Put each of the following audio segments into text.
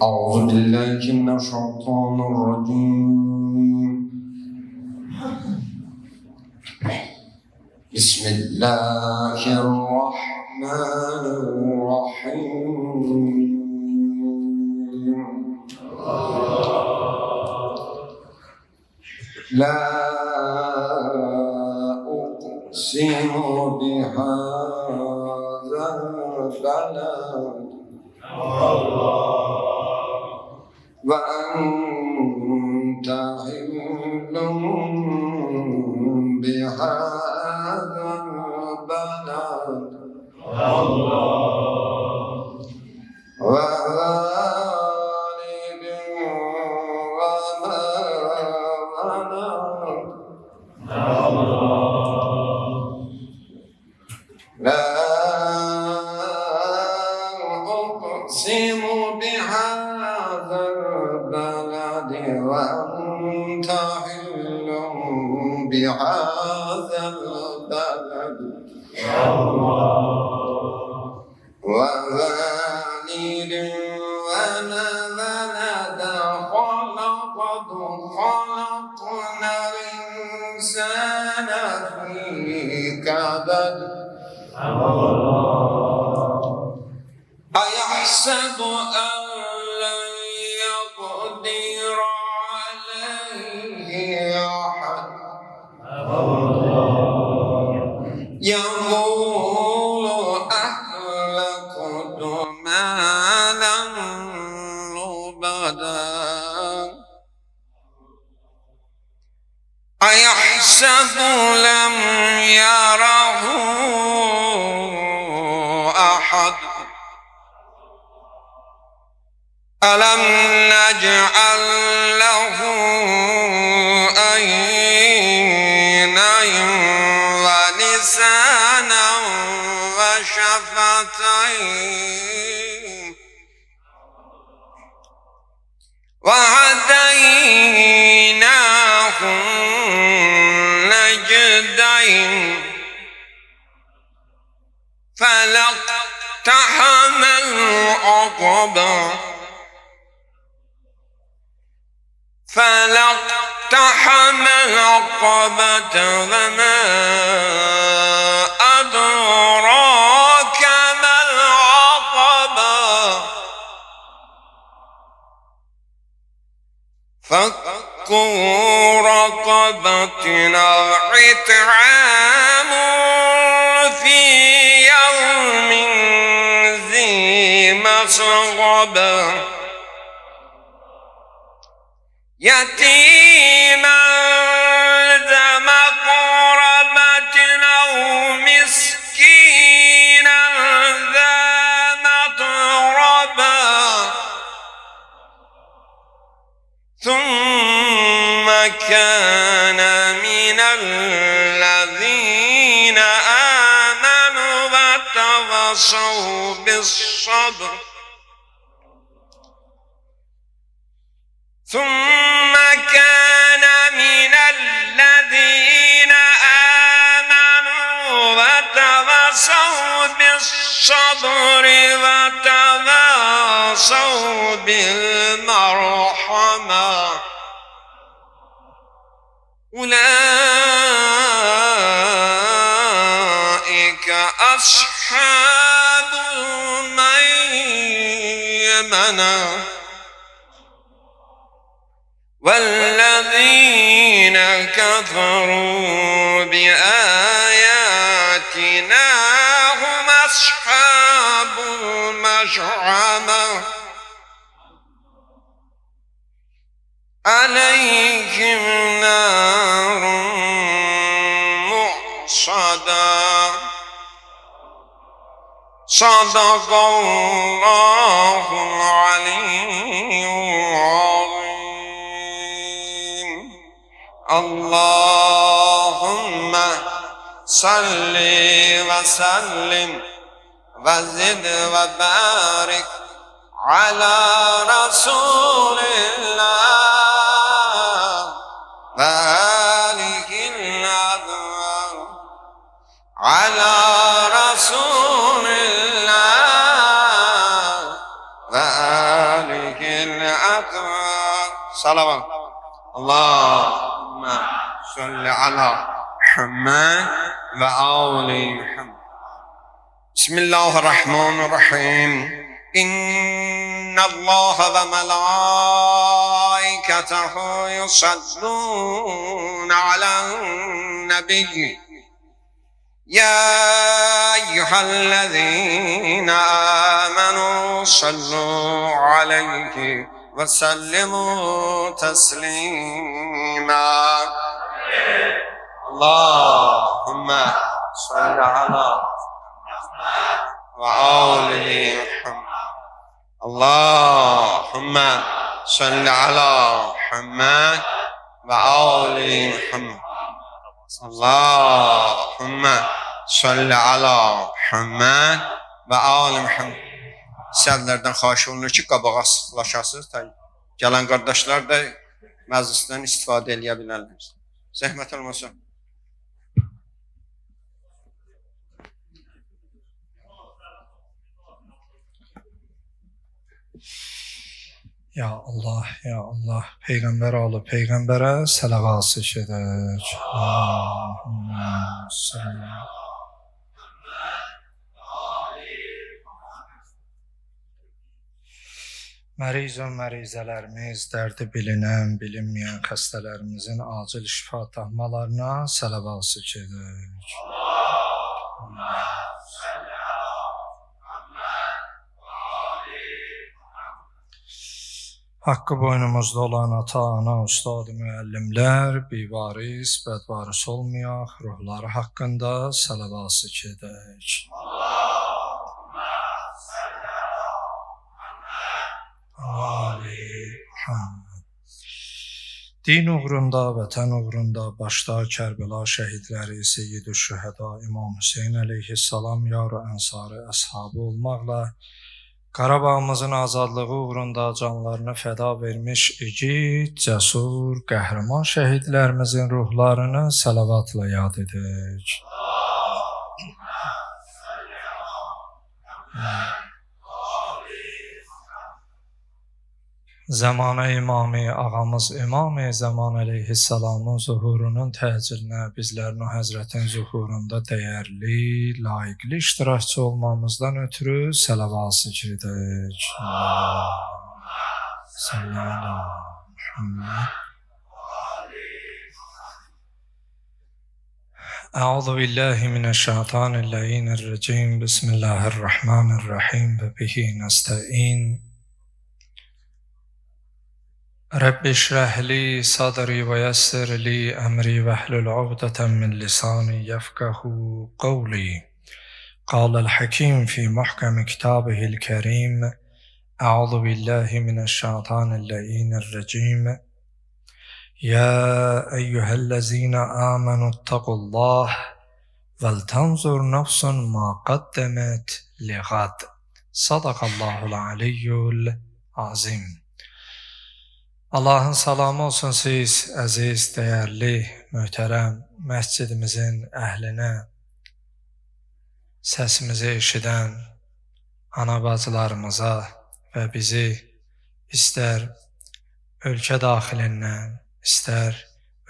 أعوذ بالله من الشيطان الرجيم. بسم الله الرحمن الرحيم. لا أقسم بهذا البلد وأنت حل بهذا البلد ووالد وما ولد. لا أقسم بهذا البلد وأنت حل بهذا البلد ووالد وما ولد. خلقنا الإنسان في كبد أيحسب أن لن يقدر عليه أحد يقول أهلكت مالا لبدا أيحسب لم يره أحد ألم نجعل له عينين ولسانا وشفتين وهديناه النجدين فلاقتحم العقبة وما أدراك ما العقبة فك رقبة أو إطعام في يوم ذي مسغبة يتيما ذا مقربة أو مسكينا ذا متربة ثم كان من الذين آمنوا وتواصوا بالصبر ثم كان من الذين آمنوا وتواصوا بالصبر وتواصوا بالمرحمة أولئك أصحاب الميمنة والذين كفروا بآياتنا هم أصحاب المشأمة عليهم نار مؤصدة صدق الله العلي العظيم. اللهم صل وسلم وزد وبارك على رسول الله وآله الأطهار على رسول الله وآله عليه الأدوار صلوات اللهم صل على محمد وآل محمد. بسم الله الرحمن الرحيم. إن الله وملائكته يصلون على النبي يا أيها الذين آمنوا صلوا عليه وسلموا تسليما. اللهم صل على وآل محمد. اللهم صل على محمد وآل محمد. اللهم صل على محمد وآل محمد. Sizlərdən xahiş olunur ki, qabağa sıxlaşasınız. Gələn qardaşlar da məclisdən istifadə edə bilərlər. Zəhmət olmasa. Ya Allah, ya Allah, Peyğəmbər alı Peyğəmbərə səlavat edək. Allahümmə salli. Məriz və mərizələrimiz, dərdi bilinən, bilinməyən xəstələrimizin acil şifa tahmalarına səlavat edək. Haqqı boynumuzda olan ata, ana, ustad, müəllimlər, bivaris, bədvaris olmayaq, ruhları haqqında səlavat edək. Din uğrunda, vətən uğrunda, başda Kərbəla şəhidləri, Seyyid-i Şühəda, İmam Hüseyin əleyhissalam, yar-ı ənsarı, əshabı olmaqla, Qarabağımızın azadlığı uğrunda canlarını fəda vermiş igid, cəsur, qəhrəman şəhidlərimizin ruhlarını səlavatla yad edək. Zamanə imami, ağamız İmam-ı Zaman əleyhissalamın zuhurunun təhcilinə, bizlərin o həzrətin zuhurunda dəyərli, layiqli iştirakçı olmamızdan ötürü səlavat edək. Əuzu billahi mineşşeytanirracim. Bismillahirrahmanirrahim və bihi nəstəin. رب اشرح لي صدري ويسر لي أمري واحلل عقدة من لساني يفقه قولي. قال الحكيم في محكم كتابه الكريم أعوذ بالله من الشيطان اللعين الرجيم يا أيها الذين آمنوا اتقوا الله ولتنظر نفس ما قدمت لغد. صدق الله العلي العظيم. Allahın salamı olsun siz, əziz, dəyərli, möhtərəm məscidimizin əhlinə, səsimizi eşidən ana bacılarımıza və bizi istər ölkə daxilindən, istər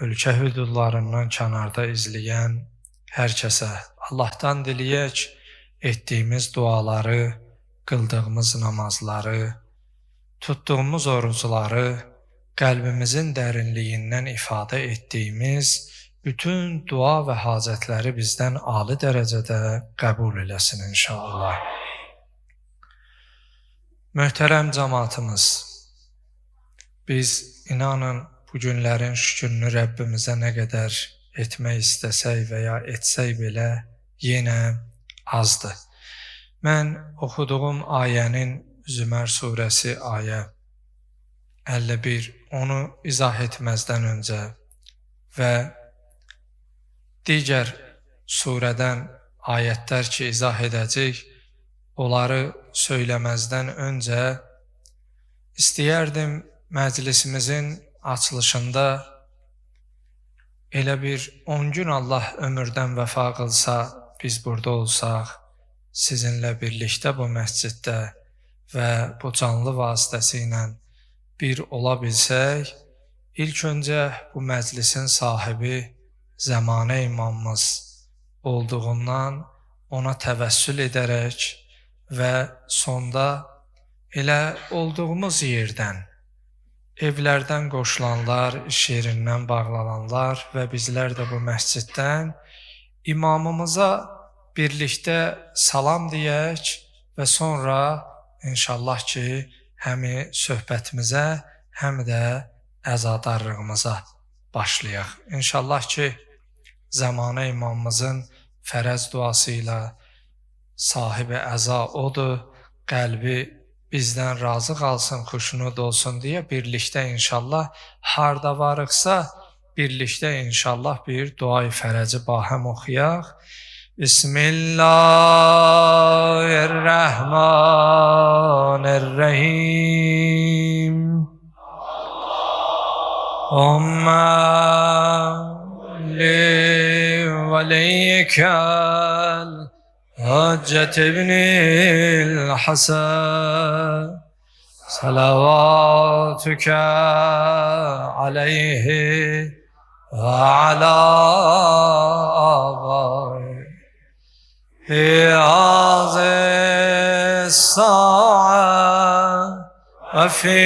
ölkə hüdudlarından kənarda izləyən hər kəsə Allahdan diləyək, etdiyimiz duaları, qıldığımız namazları, tutduğumuz orucları, qəlbimizin dərinliyindən ifadə etdiyimiz bütün dua və hacətləri bizdən ali dərəcədə qəbul eləsin inşallah. Möhtərəm cəmaatımız, biz inanın bu günlərin şükrünü Rəbbimizə nə qədər etmək istəsək və ya etsək belə yenə azdır. Mən oxuduğum ayənin Zümər surəsi ayə 51, onu izah etməzdən öncə və digər surədən ayətlər ki izah edəcək, onları söyləməzdən öncə istəyərdim məclisimizin açılışında elə bir 10 gün Allah ömürdən vəfa qılsa, biz burada olsaq, sizinlə birlikdə bu məsciddə və bu canlı vasitəsilə bir ola bilsək, ilk öncə bu məclisin sahibi Zəmanə imamımız olduğundan ona təvəssül edərək və sonda elə olduğumuz yerdən, evlərdən qoşulanlar, iş yerindən bağlananlar və bizlər də bu məsciddən imamımıza birlikdə salam deyək və sonra inşallah ki, həmi söhbətimizə, həm də əzadarlığımıza başlayaq. İnşallah ki, Zəmanə imamımızın fərəz duası ilə sahibi əza odur, qəlbi bizdən razı qalsın, xoşunud olsun deyə birlikdə inşallah harda varıqsa, birlikdə inşallah bir duayı fərəci bahəm oxuyaq. Bismillahirrahmanirrahim. Allahümme li veliykel Hacet ibnil Hasan Salavatüke aleyhi ve ala abai fi azis sa'a ve fi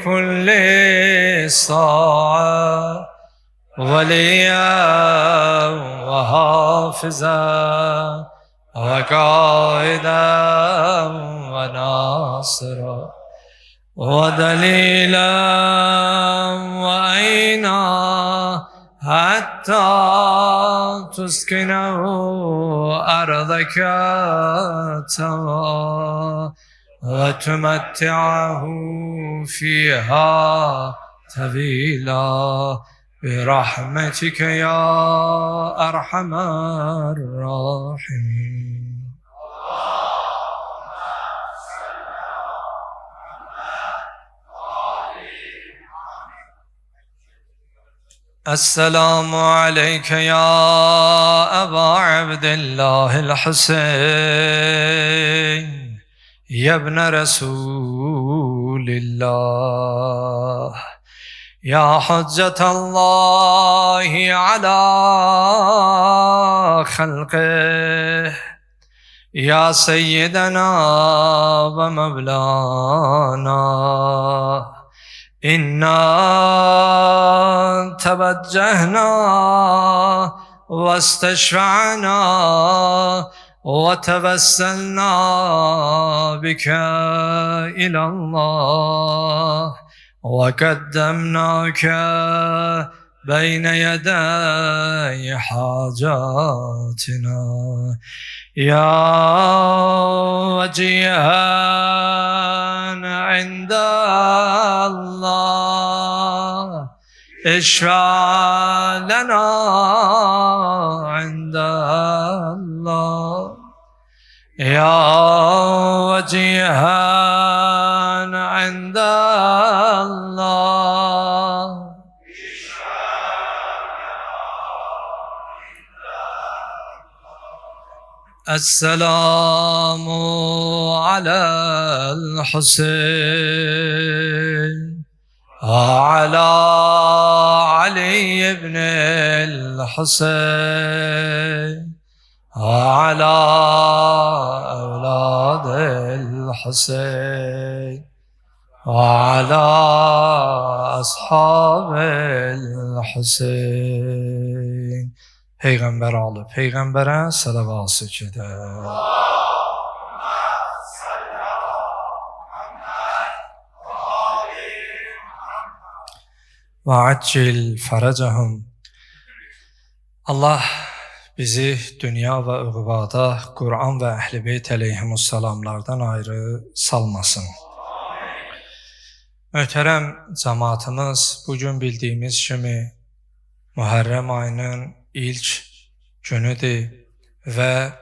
kulli sa'a veliyen ve hafizan وقائدا وناصرا ودليلا وعينا حتى تسكنه أرضك توا وتمتعه فيها طويلا برحمتك يا أرحم الراحمين. السلام عليك يا أبا عبد الله الحسين يا ابن رسول الله يا حجة الله على خلقه يا سيدنا ومولانا إنا توجهنا واستشفعنا وتوسلنا بك إلى الله وقدمناك بين يدي حاجاتنا يا وجيها عند الله اشفع لنا عند الله يا وجيها عند الله السلام على الحسين وعلى علي بن الحسين وعلى أولاد الحسين وعلى أصحاب الحسين. Peyğəmbər alıb, Peyğəmbərə sələvat çəkək. Və accil fərəcəhum. Allah bizi dünya və uqubada Qur'an və Əhl-i Beyt əleyhimussalamlardan ayrı salmasın. Möhtərəm cəmaatımız, bugün bildiyimiz kimi Mühərrəm ayının ilk günüdür və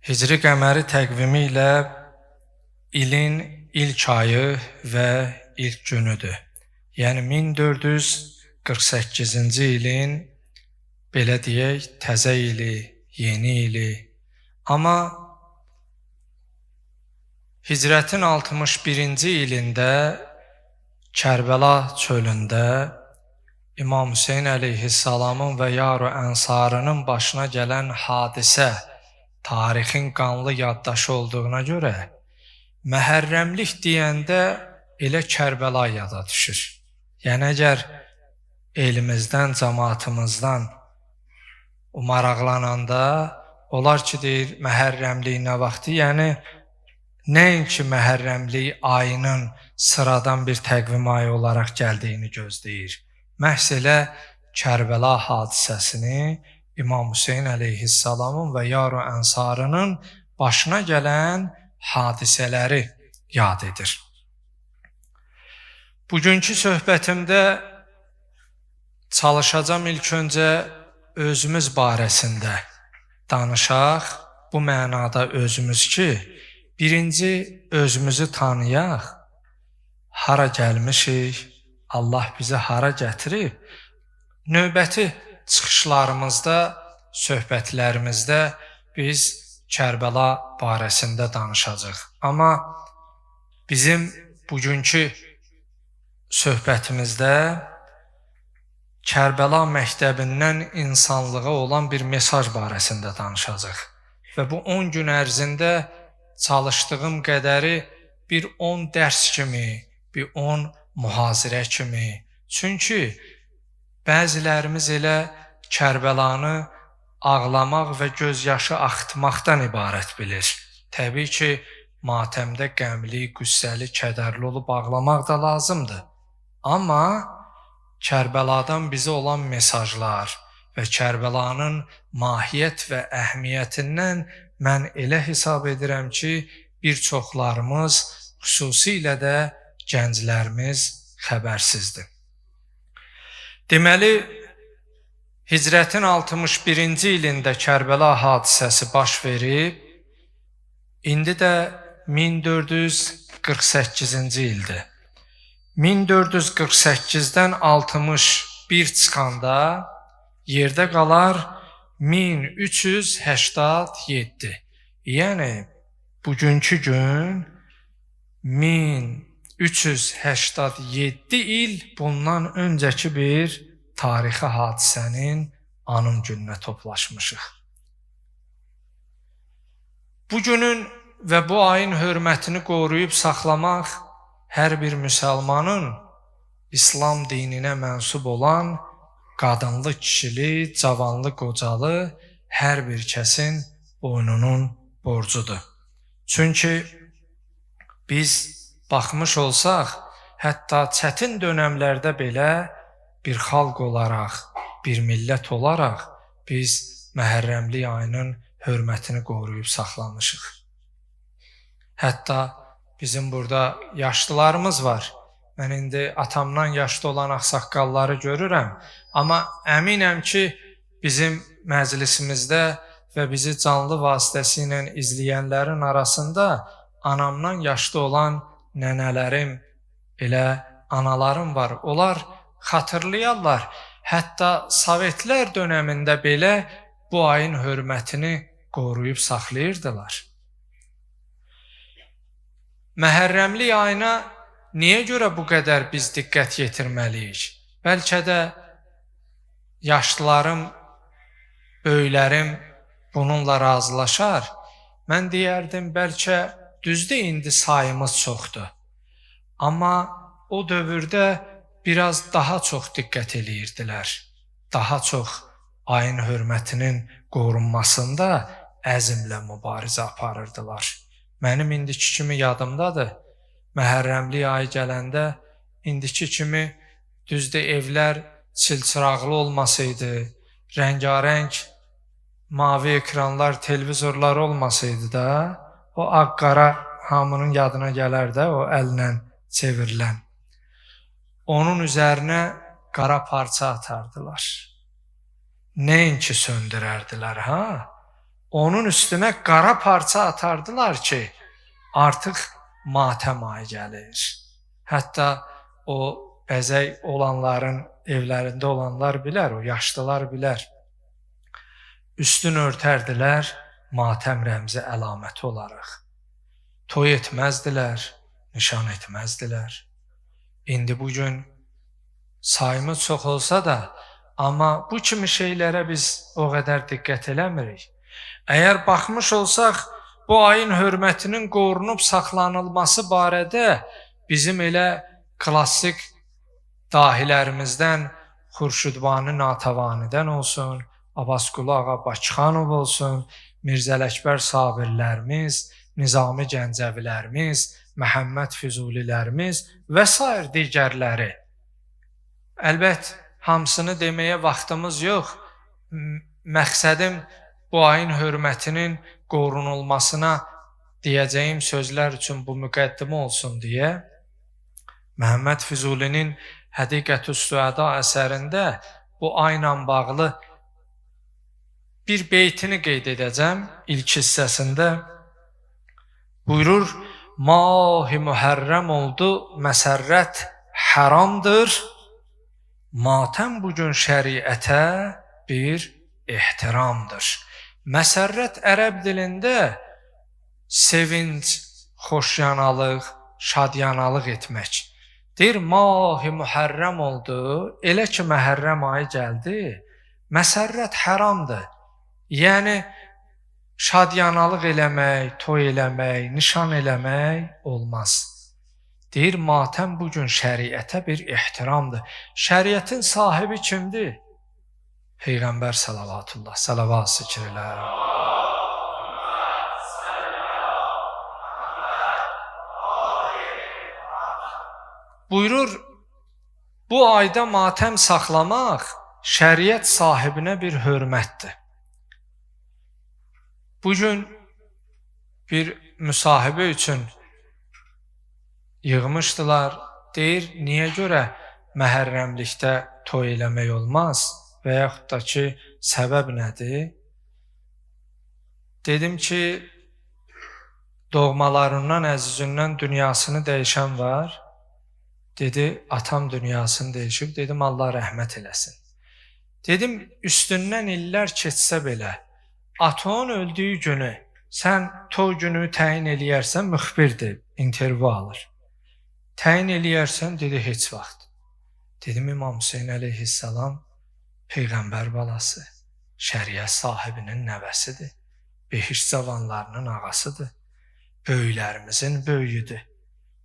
Hicri qəməri təqvimi ilə ilin ilk ayı və ilk günüdür. Yəni 1448-ci ilin, belə deyək, təzə ili, yeni ili. Amma Hicrətin 61-ci ilində Kərbəla çölündə İmam Hüseyn əleyhissalamın və Yar-ı Ənsarının başına gələn hadisə tarixin qanlı yaddaşı olduğuna görə məhərrəmlik deyəndə elə Kərbəla yada düşür. Yəni əgər elimizdən, cəmaatımızdan maraqlananda onlar ki deyir məhərrəmlik nə vaxtı, yəni nəinki məhərrəmlik ayının sıradan bir təqvim ayı olaraq gəldiyini gözləyir. Məhz elə Kərbəla hadisəsini İmam Hüseyn əleyhissalamın və Yar-ı Ənsarının başına gələn hadisələri yad edir. Bugünkü söhbətimdə çalışacağım ilk öncə özümüz barəsində danışaq. Bu mənada özümüz ki, birinci özümüzü tanıyaq, hara gəlmişik, Allah bizi hara gətirib, növbəti çıxışlarımızda, söhbətlərimizdə biz Kərbəla barəsində danışacaq. Amma bizim bugünkü söhbətimizdə Kərbəla məktəbindən insanlığa olan bir mesaj barəsində danışacaq. Və bu 10 gün ərzində çalışdığım qədəri bir 10 dərs kimi, bir 10 mühazirə kimi. Çünki bəzilərimiz elə Kərbəlanı ağlamaq və göz yaşı axıtmaqdan ibarət bilir. Təbii ki, matəmdə qəmli, qüssəli, kədərli olub ağlamaq da lazımdır. Amma Kərbəladan bizə olan mesajlar və Kərbəlanın mahiyyət və əhəmiyyətindən mən elə hesab edirəm ki, bir çoxlarımız, xüsusilə də gənclərimiz xəbərsizdir. Deməli, Hicrətin 61-ci ilində Kərbəla hadisəsi baş verib, indi də 1448-ci ildir. 1448-dən 61 çıxanda yerdə qalar 1387. Yəni, bugünkü gün 1387 il bundan öncəki bir tarixi hadisənin anım gününə toplaşmışıq. Bu günün və bu ayın hörmətini qoruyub saxlamaq hər bir müsəlmanın İslam dininə mənsub olan qadınlı, kişili, cavanlı, qocalı hər bir kəsin boynunun borcudur. Çünki biz baxmış olsaq, hətta çətin dönəmlərdə belə bir xalq olaraq, bir millət olaraq biz məhərrəmlik ayının hörmətini qoruyub saxlamışıq. Hətta bizim burada yaşlılarımız var. Mən indi atamdan yaşlı olan ağsaqqalları görürəm. Amma əminəm ki, bizim məclisimizdə və bizi canlı vasitəsilə izləyənlərin arasında anamdan yaşlı olan nənələrim, elə analarım var. Onlar xatırlayarlar. Hətta Sovetlər dönəmində belə bu ayın hörmətini qoruyub saxlayırdılar. Məhərrəmlik ayına niyə görə bu qədər biz diqqət yetirməliyik? Bəlkə də yaşlılarım, böyüklərim bununla razılaşar. Mən deyərdim, bəlkə düzdür indi sayımız çoxdur. Amma o dövrdə biraz daha çox diqqət eləyirdilər. Daha çox ayın hörmətinin qorunmasında əzmlə mübarizə aparırdılar. Mənim indiki kimi yadımdadır. Məhərrəmlik ayı gələndə indiki kimi düzdür evlər çilçıraqlı olmasaydı, rəngarəng mavi ekranlar, televizorlar olmasaydı da, o ağ-qara hamının yadına gələr də, o əllə çevrilən. Onun üzərinə qara parça atardılar. Nəinki söndürərdilər, ha? Onun üstünə qara parça atardılar ki, artıq matəm ayı gəlir. Hətta o bəzək olanların, evlərində olanlar bilər, o yaşlılar bilər. Üstünü örtərdilər matəm rəmzi əlaməti olaraq. toy etməzdilər, nişan etməzdilər. İndi bugün sayımız çox olsa da, amma bu kimi şeylərə biz o qədər diqqət eləmirik. Əgər baxmış olsaq, bu ayın hörmətinin qorunub saxlanılması barədə bizim elə klassik dahilərimizdən Xurşudbani Natavanidən olsun, Abbasqulu Ağa Bakıxanov olsun, Mirzə Ələkbər Sabirlərimiz, Nizami Gəncəvilərimiz, Məhəmməd Füzulilərimiz və sair digərləri. Əlbət, hamısını deməyə vaxtımız yox. Məqsədim bu ayın hörmətinin qorunulmasına deyəcəyim sözlər üçün bu müqəddimə olsun deyə Məhəmməd Füzulinin Həqiqətü's Süəda əsərində bu ayla bağlı bir beytini qeyd edəcəm. İlk hissəsində buyurur: Mah-ı Mühərrəm oldu, məsərrət haramdır. Matəm bugün şəriətə bir ehtiramdır. Məsərrət ərəb dilində sevinc, xoşyanalıq, şadyanalıq etmək. Deyir, Mah-ı Mühərrəm oldu, elə ki Məhərrəm ayı gəldi, məsərrət haramdır. Yəni, şadyanalıq eləmək, toy eləmək, nişan eləmək olmaz. Deyir, matəm bugün şəriətə bir ehtiramdır. Şəriətin sahibi kimdir? Peyğəmbər salavatullah, salavat zikr elə. Buyurur, bu ayda matəm saxlamaq şəriət sahibinə bir hörmətdir. Bugün bir müsahibə üçün yığmışdılar. Deyir, niyə görə məhərrəmlikdə toy eləmək olmaz və yaxud da ki, səbəb nədir? Dedim ki, doğmalarından, əzizindən dünyasını dəyişən var. Dedi, atam dünyasını dəyişib. Dedim, Allah rəhmət eləsin. Dedim, üstündən illər keçsə belə, atan öldüyü günü sən toy günü təyin eləyərsən, müxbirdir, intervyu alır. Təyin eləyərsən, dedi, heç vaxt. Dedim, İmam Hüseyin əleyhissalam Peyğəmbər balası, şəriət sahibinin nəvəsidir, behiş cavanlarının ağasıdır, böyüklərimizin böyüyüdür.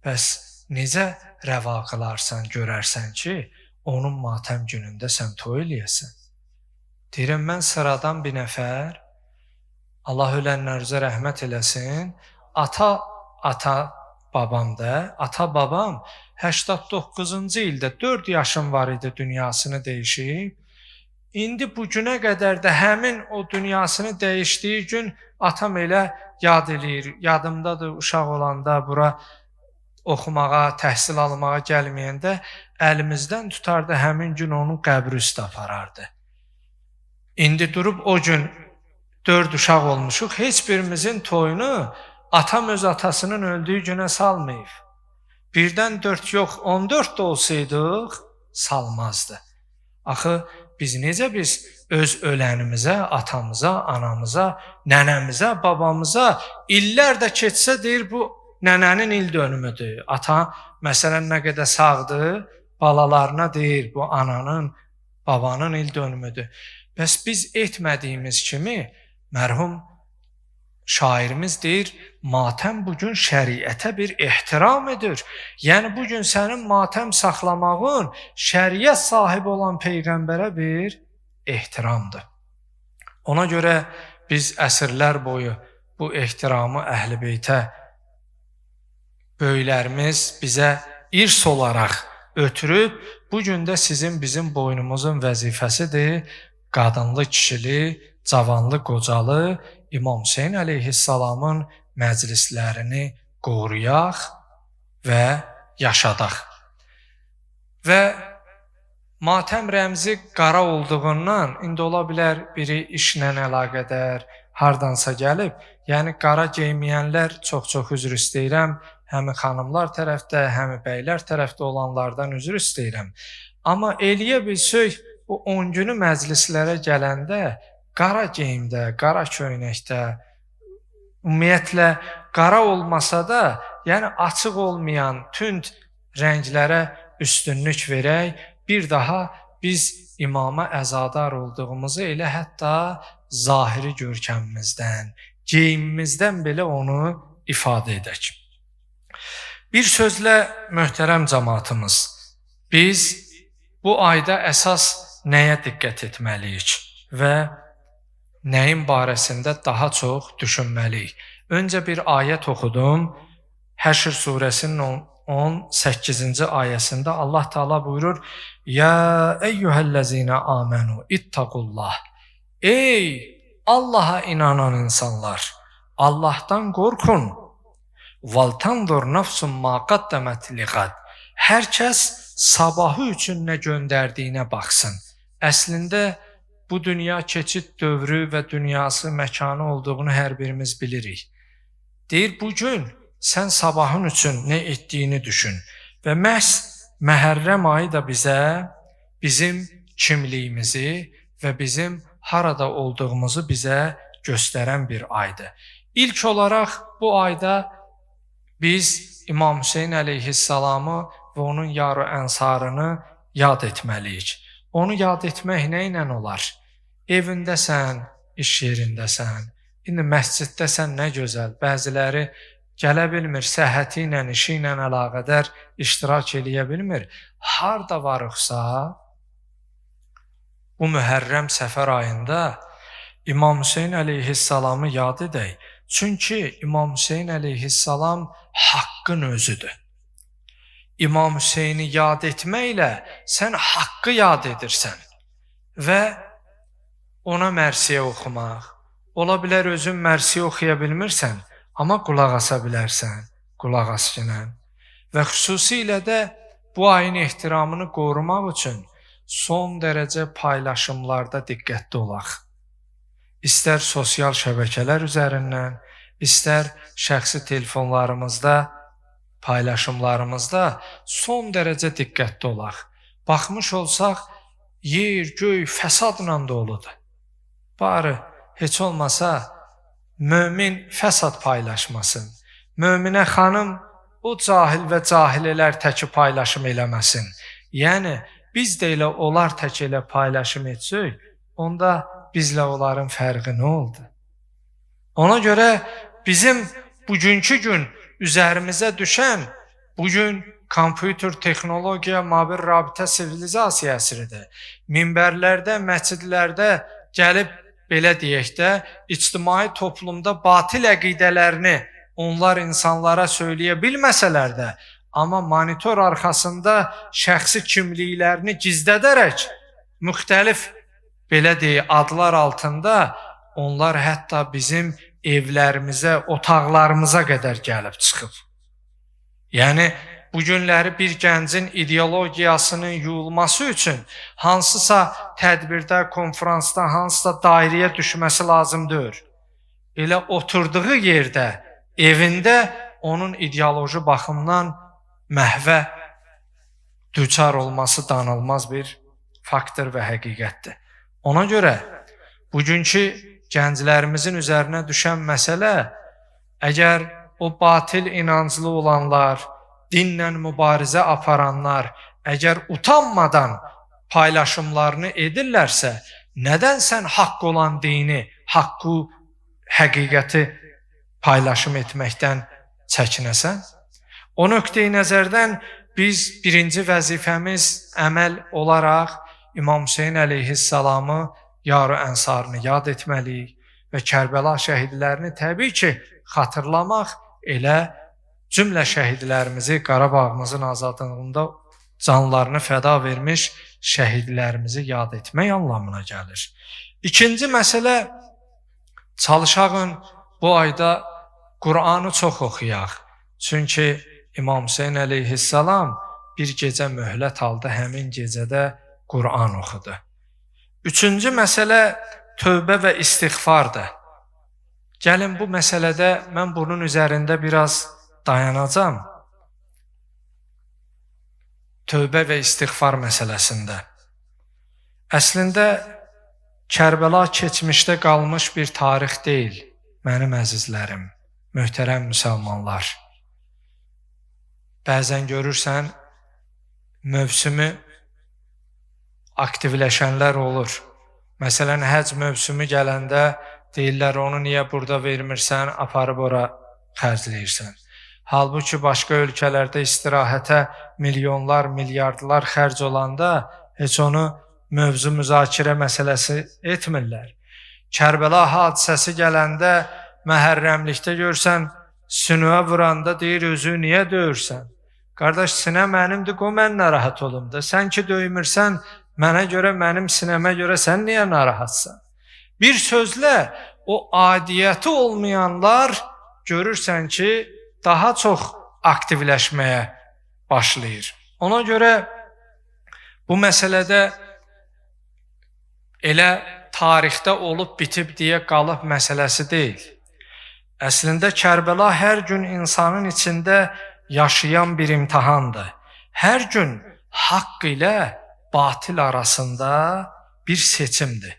Bəs necə rəva qılarsan, görərsən ki, onun matəm günündə sən toy eləyəsən? Deyirəm, mən sıradan bir nəfər, Allah ölənlərinizə rəhmət eləsin, ata babam 89-cu ildə 4 yaşım var idi, dünyasını dəyişib. İndi bu günə qədər də həmin o dünyasını dəyişdiyi gün atam elə yad eləyir. Yadımdadır, uşaq olanda bura oxumağa, təhsil almağa gəlməyəndə əlimizdən tutardı, həmin gün onun qəbri üstə aparardı. İndi durub o gün 4 uşaq olmuşuq, heç birimizin toyunu atam öz atasının öldüyü günə salmayıb. Birdən 4 yox, 14 də olsaydıq, salmazdı. Axı, biz öz ölənimizə, atamıza, anamıza, nənəmizə, babamıza illər də keçsə deyir, bu nənənin il dönümüdür. Ata, məsələn, nə qədər sağdır, balalarına deyir, bu ananın, babanın il dönümüdür. Bəs biz etmədiyimiz kimi, mərhum şairimiz deyir, matəm bugün şəriətə bir ehtiram edir. Yəni, bugün sənin matəm saxlamağın şəriət sahibi olan Peyğəmbərə bir ehtiramdır. Ona görə biz əsrlər boyu bu ehtiramı Əhl-i Beytə böyüklərimiz bizə irs olaraq ötürüb, bugün də bizim boynumuzun vəzifəsidir, qadınlı, kişili, cavanlı, qocalı, İmam Hüseyin əleyhissalamın məclislərini qoruyaq və yaşadaq. Və matəm rəmzi qara olduğundan, indi ola bilər biri işlə əlaqədər, hardansa gəlib, yəni qara geyməyənlər çox-çox üzr istəyirəm, həmi xanımlar tərəfdə, həmi bəylər tərəfdə olanlardan üzr istəyirəm. Amma eləyə bilsək, bu 10 günü məclislərə gələndə, qara geyimdə, qara köynəkdə, ümumiyyətlə qara olmasa da, yəni açıq olmayan tünd rənglərə üstünlük verək, bir daha biz imama əzadar olduğumuzu elə hətta zahiri görkəmimizdən, geyimimizdən belə onu ifadə edək. Bir sözlə, möhtərəm cəmaatımız, biz bu ayda əsas nəyə diqqət etməliyik və nəyin barəsində daha çox düşünməliyik? Öncə bir ayət oxudum. Həşr surəsinin 18-ci ayəsində Allah Teala buyurur: "Ya eyyuhellezina amenu ittaqullah." Ey Allaha inanan insanlar, Allahdan qorxun. "Valtanzur nafsun ma qaddamat liqad." Hər kəs sabahı üçün nə göndərdiyinə baxsın. Əslində bu dünya keçid dövrü və dünyası, məkanı olduğunu hər birimiz bilirik. Deyir, bu gün sən sabahın üçün nə etdiyini düşün. Və məhz Məhərrəm ayı da bizə bizim kimliyimizi və bizim harada olduğumuzu bizə göstərən bir aydır. İlk olaraq bu ayda biz İmam Hüseyn əleyhissalamı və onun yar-ı ənsarını yad etməliyik. Onu yad etmək nə ilə olar? Evindəsən, iş yerindəsən, indi məsciddəsən, nə gözəl. Bəziləri gələ bilmir, səhhəti ilə, işi ilə əlaqədar iştirak eləyə bilmir. Harda varıqsa, bu Mühərrəm Səfər ayında İmam Hüseyn əleyhissalamı yad edək. Çünki İmam Hüseyn əleyhissalam haqqın özüdür. İmam Hüseyni yad etməklə sən haqqı yad edirsən və ona mərsiyə oxumaq. Ola bilər özün mərsiyə oxuya bilmirsən, amma qulaq asa bilərsən, qulaq as gələn. Və xüsusilə də bu ayın ehtiramını qorumaq üçün son dərəcə paylaşımlarda diqqətli olaq. İstər sosial şəbəkələr üzərindən, istər şəxsi telefonlarımızda, paylaşımlarımızda son dərəcə diqqətli olaq. Baxmış olsaq, yer, göy fəsadla doludur. Bari heç olmasa mömin fəsad paylaşmasın. Möminə xanım o cahil və cahilələr təki paylaşım eləməsin. Yəni, biz də elə onlar tək elə paylaşım etsək, onda bizlə onların fərqi nə oldu? Ona görə bizim bugünkü gün üzərimizə düşən, bugün kompüter, texnologiya, mobil rabitə sivilizasiya əsridir. Minbərlərdə, məscidlərdə gəlib, belə deyək də, ictimai toplumda batil əqidələrini onlar insanlara söyləyə bilməsələr də, amma monitor arxasında şəxsi kimliklərini gizlədərək, müxtəlif, belə deyək, adlar altında onlar hətta bizim evlərimizə, otaqlarımıza qədər gəlib çıxıb. Yəni, bu günləri bir gəncin ideologiyasının yuyulması üçün hansısa tədbirdə, konferansda, hansısa dairəyə düşməsi lazımdır. Elə oturduğu yerdə, evində onun ideoloji baxımdan məhvə düçar olması danılmaz bir faktor və həqiqətdir. Ona görə bugünkü gənclərimizin üzərinə düşən məsələ, əgər o batil inanclı olanlar, dinlə mübarizə aparanlar, əgər utanmadan paylaşımlarını edirlərsə, nədən sən haqq olan dini, haqqı, həqiqəti paylaşım etməkdən çəkinəsən? O nöqteyi nəzərdən biz birinci vəzifəmiz əməl olaraq İmam Hüseyn əleyhissalamı, yar-ı ənsarını yad etməliyik və Kərbəla şəhidlərini təbii ki, xatırlamaq elə cümlə şəhidlərimizi, Qarabağımızın azadlığında canlarını fəda vermiş şəhidlərimizi yad etmək anlamına gəlir. İkinci məsələ, çalışağın bu ayda Qur'anı çox oxuyaq. Çünki İmam Hüseyn əleyhissalam bir gecə möhlət aldı, həmin gecədə Qur'an oxudu. Üçüncü məsələ tövbə və istiğfardır. Gəlin bu məsələdə mən bunun üzərində biraz dayanacam. Tövbə və istiğfar məsələsində. Əslində Kərbəla keçmişdə qalmış bir tarix deyil, mənim əzizlərim, möhtərəm müsəlmanlar, bəzən görürsən, mövsümü aktivləşənlər olur. Məsələn, həc mövsümü gələndə deyirlər, onu niyə burada vermirsən, aparıb ora xərcləyirsən. Halbuki başqa ölkələrdə istirahətə milyonlar, milyardlar xərc olanda heç onu mövzu müzakirə məsələsi etmirlər. Kərbəla hadisəsi gələndə məhərrəmlikdə görsən, sünüyə vuranda deyir, özü niyə döyürsən? Qardaş, sinə mənimdir, qoy mən narahat olum da. Sən ki döymürsən, mənə görə, mənim sinəmə görə sən niyə narahatsan? Bir sözlə, o adiyyəti olmayanlar görürsən ki, daha çox aktivləşməyə başlayır. Ona görə bu məsələdə elə tarixdə olub bitib deyə qalıb məsələsi deyil. Əslində Kərbəla hər gün insanın içində yaşayan bir imtahandır. Hər gün haqq ilə batil arasında bir seçimdir.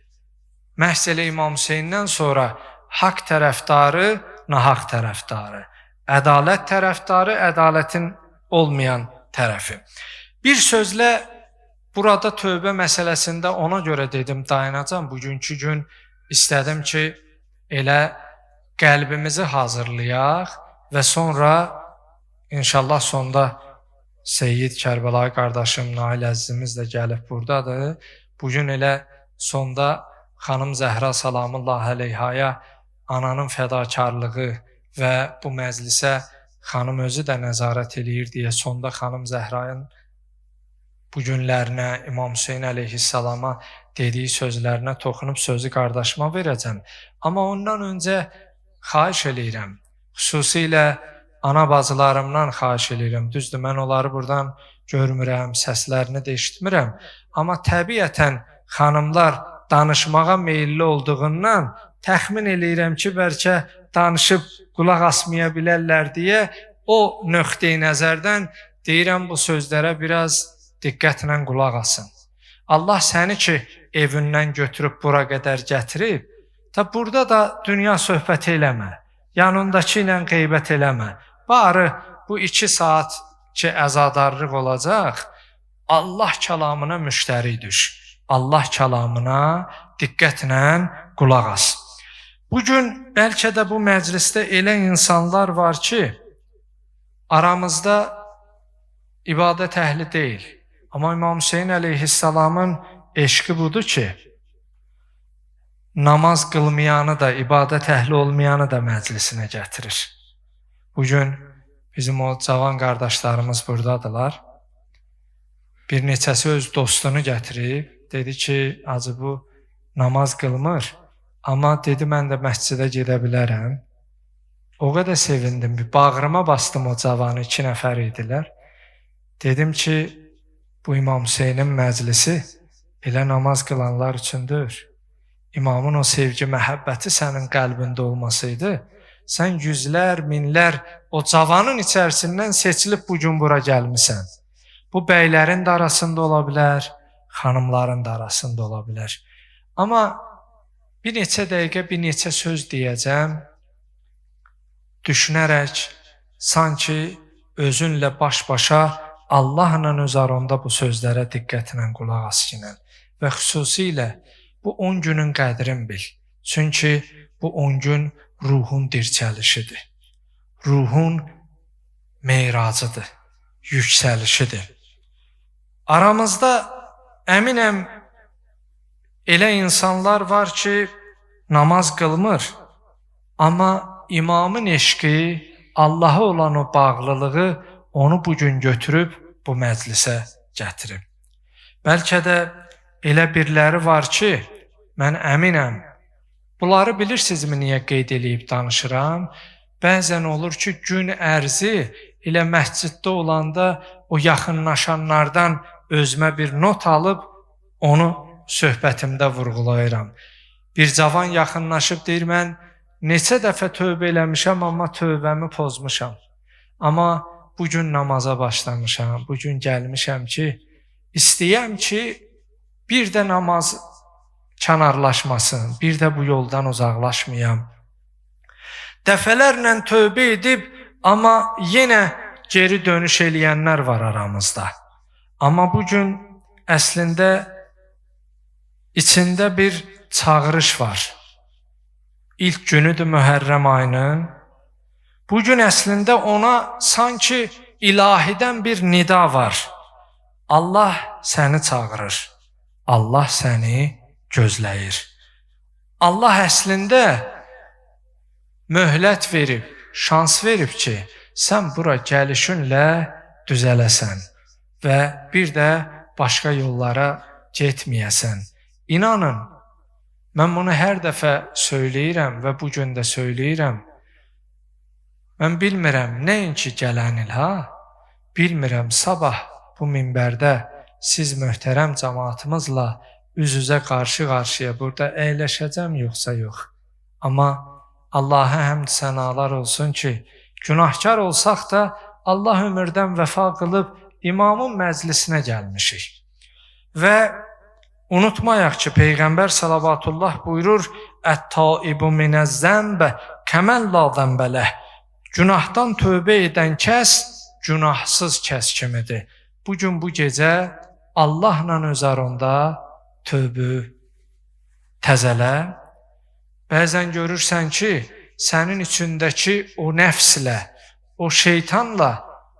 Məhz elə İmam Hüseyndən sonra haqq tərəfdarı, nahaq tərəfdarı, ədalət tərəfdarı, ədalətin olmayan tərəfi. Bir sözlə, burada tövbə məsələsində ona görə dedim, dayanacam. Bugünkü gün istədim ki, elə qəlbimizi hazırlayaq və sonra İnşallah sonda Seyyid Kərbəlayı qardaşım Nail əzizimiz də gəlib buradadır. Bugün elə sonda xanım Zəhra salamullah əleyhaya ananın fədakarlığı və bu məclisə xanım özü də nəzarət eləyir deyə sonda xanım Zəhrayın bu günlərinə, İmam Hüseyin əleyhissalama dediyi sözlərinə toxunub sözü qardaşıma verəcəm. Amma ondan öncə xahiş eləyirəm, xüsusilə ana bacılarımdan xahiş eləyirəm. Düzdür, mən onları buradan görmürəm, səslərini də eşitmirəm. Amma təbiətən xanımlar danışmağa meyilli olduğundan təxmin eləyirəm ki, bəlkə danışıb qulaq asmaya bilərlər deyə o nöqteyi nəzərdən deyirəm bu sözlərə biraz diqqətlə qulaq asın. Allah səni ki, evindən götürüb bura qədər gətirib, burada da dünya söhbəti eləmə, yanındakı ilə qeybət eləmə. Barı bu 2 saat ki, əzadarlıq olacaq, Allah kəlamına müştəri düş. Allah kəlamına diqqətlə qulaq as. Bugün bəlkə də bu məclisdə elə insanlar var ki, aramızda ibadət əhli deyil. Amma İmam Hüseyin əleyhissalamın eşqi budur ki, namaz qılmayanı da, ibadət əhli olmayanı da məclisinə gətirir. Bugün bizim o cavan qardaşlarımız buradadılar. Bir neçəsi öz dostunu gətirib, dedi ki, acı bu namaz qılmır, amma dedi, mən də məscidə gedə bilərəm. O qədər sevindim, bir bağrıma bastım o cavanı, 2 nəfər idilər. Dedim ki, bu İmam Hüseynin məclisi elə namaz qılanlar üçündür. İmamın o sevgi, məhəbbəti sənin qəlbində olmasaydı, sən yüzlər, minlər o cavanın içərisindən seçilib bugün bura gəlmisən. Bu bəylərin də arasında ola bilər, xanımların da arasında ola bilər. Amma bir neçə dəqiqə, bir neçə söz deyəcəm, düşünərək, sanki özünlə baş-başa Allahla öz aranda bu sözlərə diqqətlə qulaq askinən və xüsusilə bu 10 günün qədrin bil. Çünki bu 10 gün ruhun dirçəlişidir. Ruhun meyracıdır, yüksəlişidir. Aramızda əminəm elə insanlar var ki, namaz qılmır, amma imamın eşqi, Allaha olan o bağlılığı onu bugün götürüb bu məclisə gətirib. Bəlkə də elə biriləri var ki, mən əminəm, bunları bilirsinizmi niyə qeyd edib danışıram? Bəzən olur ki, gün ərzi elə məsciddə olanda o yaxınlaşanlardan özümə bir not alıb onu söhbətimdə vurğulayıram. Bir cavan yaxınlaşıb deyir, mən neçə dəfə tövbə eləmişəm, amma tövbəmi pozmuşam. Amma bugün namaza başlamışam, bugün gəlmişəm ki, istəyəm ki, bir də namaz kənarlaşmasın, bir də bu yoldan uzaqlaşmayam. Dəfələrlə tövbə edib, amma yenə geri dönüş eləyənlər var aramızda. Amma bugün əslində içində bir çağırış var. İlk günüdür Mühərrəm ayının. Bugün əslində ona sanki ilahidən bir nida var. Allah səni çağırır. Allah səni gözləyir. Allah əslində möhlət verib, şans verib ki, sən bura gəlişinlə düzələsən və bir də başqa yollara getməyəsən. İnanın, mən bunu hər dəfə söyləyirəm və bugün də söyləyirəm. Mən bilmirəm, nəinki gələn il, bilmirəm, sabah bu minbərdə siz möhtərəm cəmaatımızla üz-üzə qarşı-qarşıya burada əyləşəcəm yoxsa yox. Amma Allaha həmd sənalar olsun ki, günahkar olsaq da Allah ömürdən vəfa qılıb imamın məclisinə gəlmişik. Və unutmayaq ki, Peyğəmbər salavatullah buyurur, Ət-taibu minəz-zəmbə kəmən la zəmbələh. Günahdan tövbə edən kəs günahsız kəs kimidir. Bugün bu gecə Allahla öz aranda tövbə təzələ. Bəzən görürsən ki, sənin içindəki o nəfslə, o şeytanla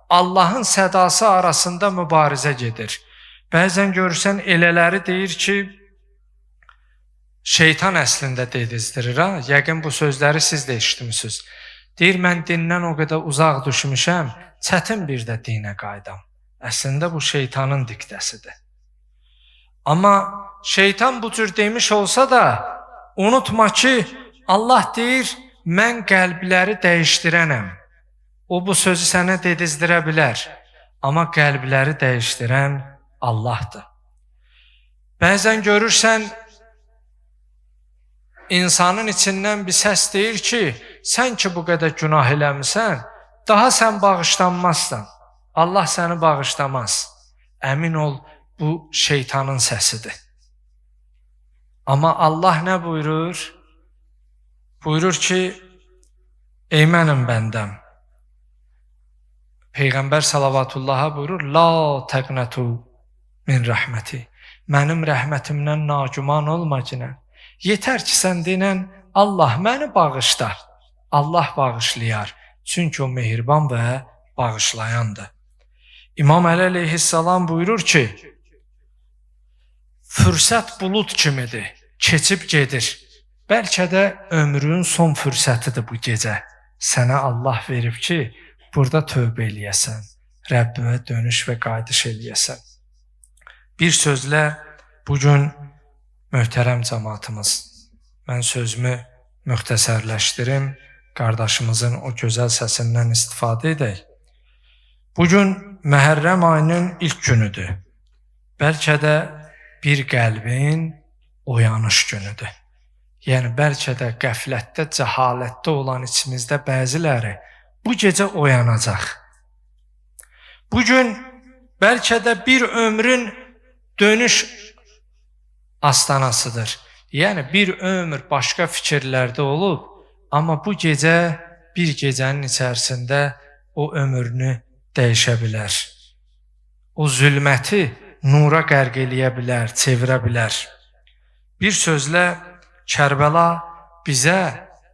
Allahın sədası arasında mübarizə gedir. Bəzən görürsən elələri deyir ki, şeytan əslində dedizdirir. Yəqin bu sözləri siz də eşitmisiniz. Deyir, mən dindən o qədər uzaq düşmüşəm, çətin bir də dinə qaydam. Əslində bu şeytanın diktəsidir. Amma şeytan bu cür demiş olsa da, unutma ki, Allah deyir, mən qəlbləri dəyişdirənəm. O bu sözü sənə dedizdirə bilər. Amma qəlbləri dəyişdirən Allahdır. Bəzən görürsən, insanın içindən bir səs deyir ki, sən ki bu qədər günah eləmişsən, daha sən bağışlanmazsan. Allah səni bağışlamaz. Əmin ol, bu şeytanın səsidir. Amma Allah nə buyurur? Buyurur ki, ey mənim bəndəm. Peyğəmbər salavatullaha buyurur, la təqnətu min rəhməti. Mənim rəhmətimdən nacuman olma cinə. Yetər ki, sən denən, Allah məni bağışlar. Allah bağışlayar. Çünki o mehriban və bağışlayandır. İmam Əli əleyhissalam buyurur ki, fürsət bulud kimidir, keçib gedir. Bəlkə də ömrünün son fürsətidir bu gecə. Sənə Allah verib ki, burada tövbə eləyəsən, Rəbbimə dönüş və qayıdış eləyəsən. Bir sözlə, bugün möhtərəm cəmaatımız, mən sözümü müxtəsərləşdirim, qardaşımızın o gözəl səsindən istifadə edək. Bugün Məhərrəm ayının ilk günüdür. Bəlkə də bir qəlbin oyanış günüdür. Yəni, bəlkə də qəflətdə, cəhalətdə olan içimizdə bəziləri bu gecə oyanacaq. Bugün bəlkə də bir ömrün dönüş astanasıdır. Yəni, bir ömür başqa fikirlərdə olub, amma bu gecə bir gecənin içərisində o ömrünü dəyişə bilər. O zülməti nura qərq eləyə bilər, çevirə bilər. Bir sözlə, Kərbəla bizə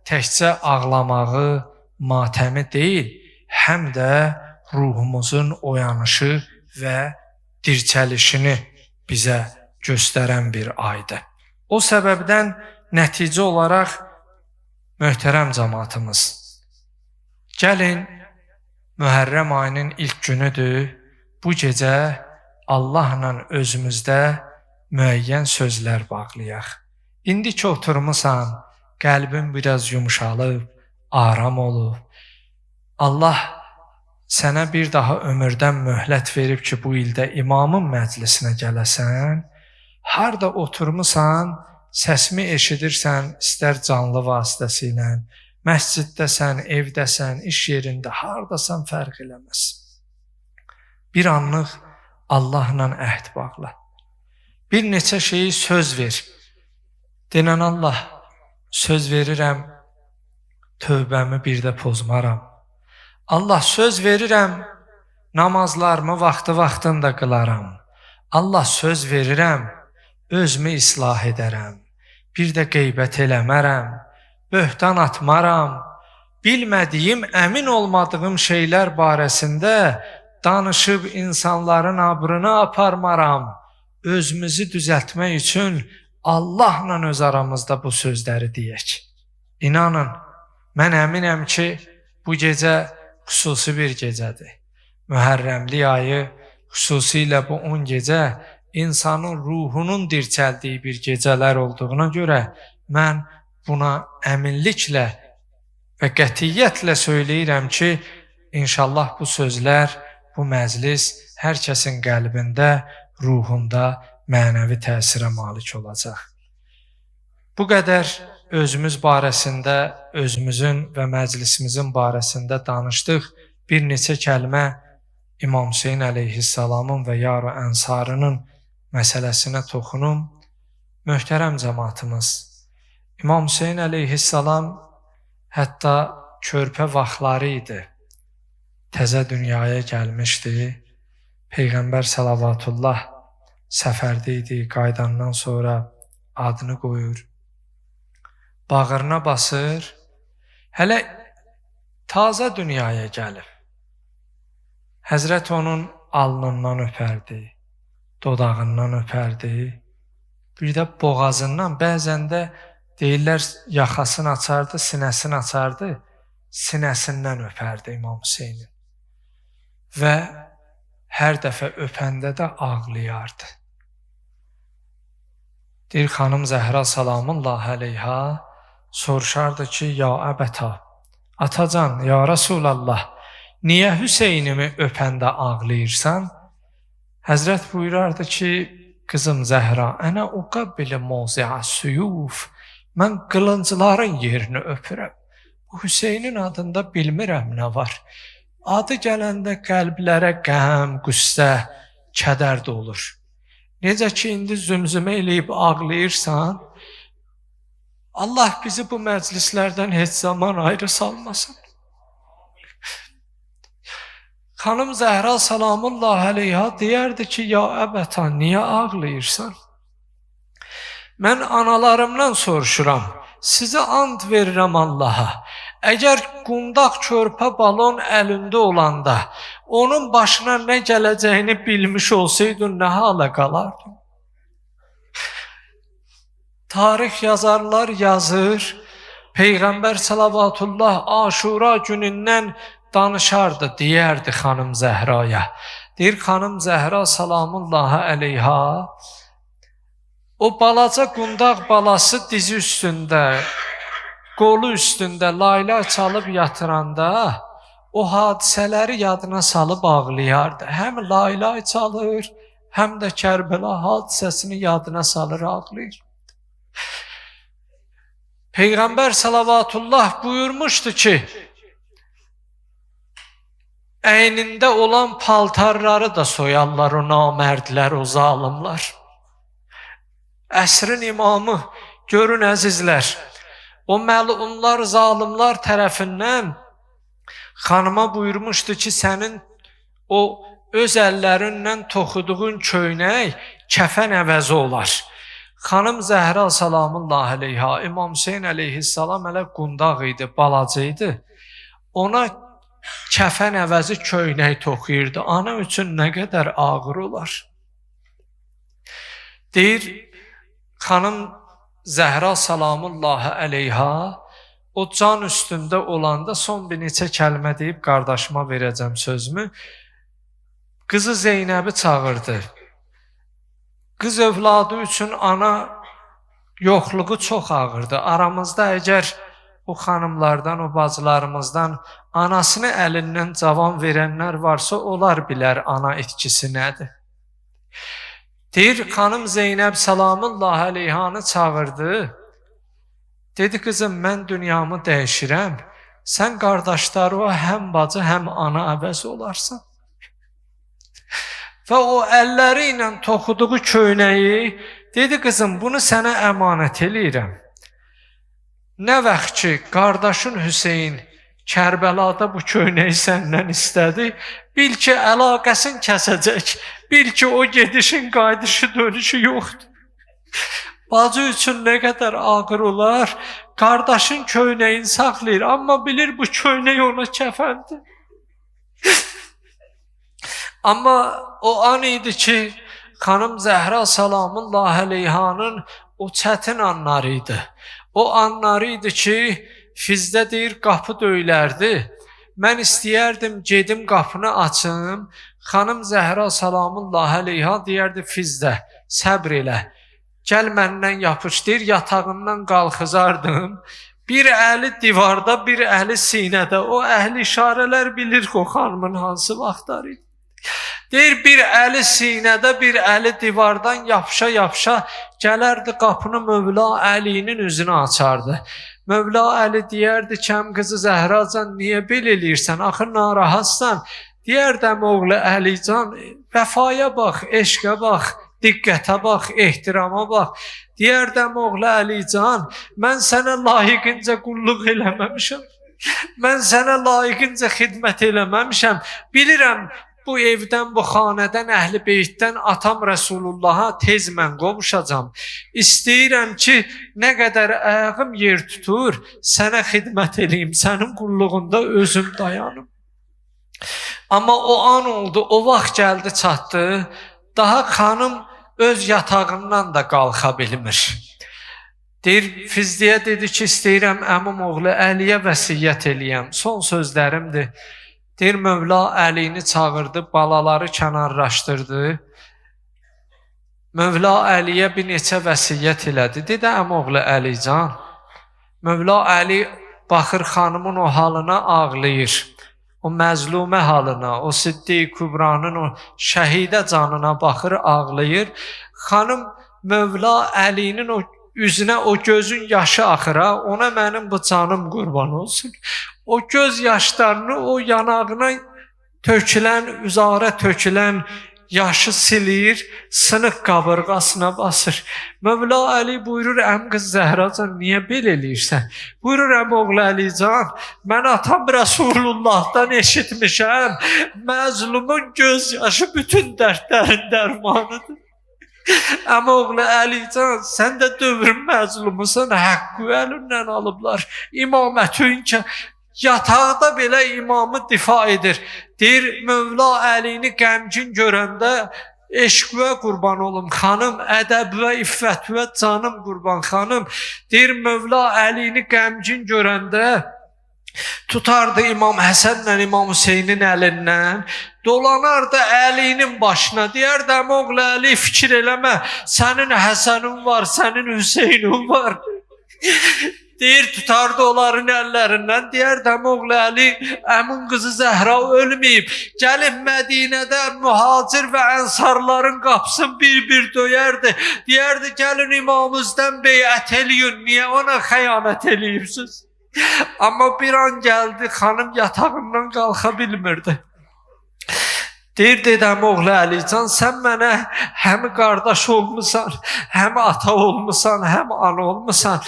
təkcə ağlamağı, matəmi deyil, həm də ruhumuzun oyanışı və dirçəlişini bizə göstərən bir aydır. O səbəbdən nəticə olaraq möhtərəm cəmaatımız, gəlin, Mühərrəm ayının ilk günüdür, bu gecə Allahla özümüzdə müəyyən sözlər bağlayaq. İndi ki oturmusan, qəlbin biraz yumuşalıb, aram olub. Allah sənə bir daha ömürdən möhlət verib ki, bu ildə imamın məclisinə gələsən, harda oturmusan, səsimi eşidirsən, istər canlı vasitəsilə, məsciddəsən, evdəsən, iş yerində, hardasan fərq eləməz. Bir anlıq Allahla əhd bağla. Bir neçə şeyi söz ver. Denən Allah, söz verirəm, tövbəmi bir də pozmaram. Allah söz verirəm, namazlarımı vaxtında qılaram. Allah söz verirəm, özümü islah edərəm. Bir də qeybət eləmərəm, böhtan atmaram. Bilmədiyim, əmin olmadığım şeylər barəsində danışıb insanların abrını aparmaram. Özümüzü düzəltmək üçün Allahla öz aramızda bu sözləri deyək. İnanın, mən əminəm ki, bu gecə xüsusi bir gecədir. Mühərrəmlik ayı, xüsusilə bu 10 gecə insanın ruhunun dirçəldiyi bir gecələr olduğuna görə mən buna əminliklə və qətiyyətlə söyləyirəm ki, inşallah bu sözlər, bu məclis hər kəsin qəlbində, ruhunda mənəvi təsirə malik olacaq. Bu qədər özümüz barəsində, özümüzün və məclisimizin barəsində danışdıq. Bir neçə kəlmə İmam Hüseyn əleyhissalamın və Yar-ı Ənsarının məsələsinə toxunum. Möhtərəm cəmaatımız, İmam Hüseyn əleyhissalam hətta körpə vaxtları idi. Təzə dünyaya gəlmişdi. Peyğəmbər salavatullah səfərdə idi, qaydandan sonra adını qoyur. Bağrına basır, hələ taza dünyaya gəlib. Həzrət onun alnından öpərdi, dodağından öpərdi, bir də boğazından, bəzən də deyirlər yaxasını açardı, sinəsini açardı, sinəsindən öpərdi İmam Hüseynin. Və hər dəfə öpəndə də ağlayardı. Deyir, xanım Zəhra salamullah əleyha soruşardı ki, ya əbəta, atacan, ya Rasulallah, niyə Hüseynimi öpəndə ağlayırsan? Həzrət buyurardı ki, qızım Zəhra, ənə uqabbilə mawzi'a suyuf, mən qılıncların yerini öpürəm. Bu Hüseynin adında bilmirəm nə var. Adı gələndə qəlblərə qəm, qüssə, kədər də olur. Necə ki, indi zümzümə eləyib ağlayırsan, Allah bizi bu məclislərdən heç zaman ayrı salmasın. Xanım Zəhra salamullah əleyha deyərdi ki, ya əbəta, niyə ağlayırsan? Mən analarımdan soruşuram, sizə and verirəm Allaha. Əgər qundaq körpə balon əlində olanda, onun başına nə gələcəyini bilmiş olsaydın, nə hala qalardın? Tarix yazarlar yazır, Peyğəmbər salavatullah Aşura günündən danışardı, deyərdi xanım Zəhraya. Deyir, xanım Zəhra salamullahi əleyha, o balaca qundaq balası dizi üstündə, qolu üstündə layla çalıb yatıranda, o hadisələri yadına salıb ağlayardı. Həm layla çalır, həm də Kərbəla hadisəsini yadına salır, ağlayır. Peyğəmbər salavatullah buyurmuşdu ki, əynində olan paltarları da soyarlar o namərdlər, o zalimlar. Əsrin imamı, görün əzizlər, o məlunlar, zalimlar tərəfindən xanıma buyurmuşdu ki, sənin o öz əllərindən toxuduğun köynək kəfən əvəzi olar. Xanım Zəhra salamullah əleyha, İmam Hüseyn əleyhissalam hələ qundaq idi, balaca idi. Ona kəfən əvəzi köynək toxuyurdu. Ana üçün nə qədər ağır olar. Deyir, xanım Zəhra salamullahi əleyha o can üstündə olanda son bir neçə kəlmə deyib qardaşıma verəcəm sözümü. Qızı Zeynəbi çağırdı. Qız övladı üçün ana yoxluğu çox ağırdı. Aramızda əgər o xanımlardan, o bacılarımızdan anasını əlindən cavan verənlər varsa, onlar bilər ana etkisi nədir. Deyir, xanım Zeynəb salamullah əleyhanı çağırdı. Dedi, qızım, mən dünyamı dəyişirəm. Sən qardaşlarına həm bacı, həm ana əvəz olarsan. Və o əlləri ilə toxuduğu köynəyi, dedi, qızım, bunu sənə əmanət eləyirəm. Nə vaxt ki, qardaşın Hüseyn Kərbəlada bu köynəyi səndən istədi, bil ki, əlaqəsini kəsəcək. Bil ki, o gedişin, qayıdışı, dönüşü yoxdur. Bacı üçün nə qədər ağır olar, qardaşın köynəyini saxlayır, amma bilir bu köynək ona kəfəndir. Amma o an idi ki, xanım Zəhra salamullahi aleyhanın o çətin anları idi. O anları idi ki, Fizdə deyir, qapı döylərdi. Mən istəyərdim, gedim qapını açım. Xanım Zəhra salamullahi aleyha deyərdi Fizdə, səbr elə. Gəl məndən yapış, deyir, yatağından qalxızardım. Bir əli divarda, bir əli sinədə. O əhli işarələr bilir o xanımın hansı vaxtları idi. Deyir, bir əli sinədə, bir əli divardan yapışa-yapışa gələrdi qapını Mövla Əlinin üzünə açardı. Mövla Əli deyərdi ki, qızı Zəhracan, niyə belə eləyirsən? Axı narahatsan. Deyərdi, oğlu Əlican, vəfaya bax, eşqə bax, diqqətə bax, ehtirama bax. Deyərdi, oğlu Əlican, mən sənə layiqincə qulluq eləməmişəm. Mən sənə layiqincə xidmət eləməmişəm. Bilirəm, bu evdən, bu xanədən, əhl-i beytdən atam Rəsulullaha tez mən qovuşacam. İstəyirəm ki, nə qədər ayağım yer tutur, sənə xidmət eləyim, sənin qulluğunda özüm dayanım. Amma o an oldu, o vaxt gəldi, çatdı, daha xanım öz yatağından da qalxa bilmir. Deyir, Fizdiyə dedi ki, istəyirəm əmim oğlu Əliyə vəsiyyət eləyəm, son sözlərimdir. Deyir, Mövla Əlini çağırdı, balaları kənarlaşdırdı. Mövla Əliyə bir neçə vəsiyyət elədi. Dedi, əmoğlu Əlican, Mövla Əli baxır xanımın o halına ağlayır. O məzlumə halına, o Siddiq Kübranın o şəhidə canına baxır, ağlayır. Xanım Mövla Əlinin o üzünə o gözün yaşı axıra, ona mənim bu canım qurban olsun. O göz yaşlarını o yanağına tökülən, üzara tökülən yaşı silir, sınıq qabırğasına basır. Mövla Əli buyurur, qız Zəhracan, niyə belə eləyirsən? Buyurur, oğlu Əlican, mən atam Rəsulullahdan eşitmişəm, məzlumun göz yaşı bütün dərdlərin dərmanıdır. Oğlu Əlican, sən də dövrün məzlumusan, haqqı əlindən alıblar. İmamətin ki, yataqda belə imamı difa edir. Deyir, Mövla Əlini qəmgin görəndə eşqvə qurban olum xanım, ədəbvə, iffətvə canım qurban xanım. Deyir, Mövla Əlini qəmgin görəndə tutardı İmam Həsənlə İmam Hüseynin əlindən, dolanardı Əlinin başına, deyərdi, oğlu Əli, fikir eləmə, sənin Həsənin var, sənin Hüseynin var. Deyir, tutardı onların əllərindən, deyərdi, oğlu Əli, əmin qızı Zəhra ölməyib, gəlib Mədinədə mühacir və ənsarların qapısını bir-bir döyərdi. Deyərdi, gəlin imamımızdan beyət eləyin, niyə ona xəyanət eləyirsiniz? Amma bir an gəldi, xanım yatağından qalxa bilmirdi. Deyir, dedəm, oğlu Əlican, sən mənə həm qardaş olmusan, həm ata olmusan, həm ana olmusan.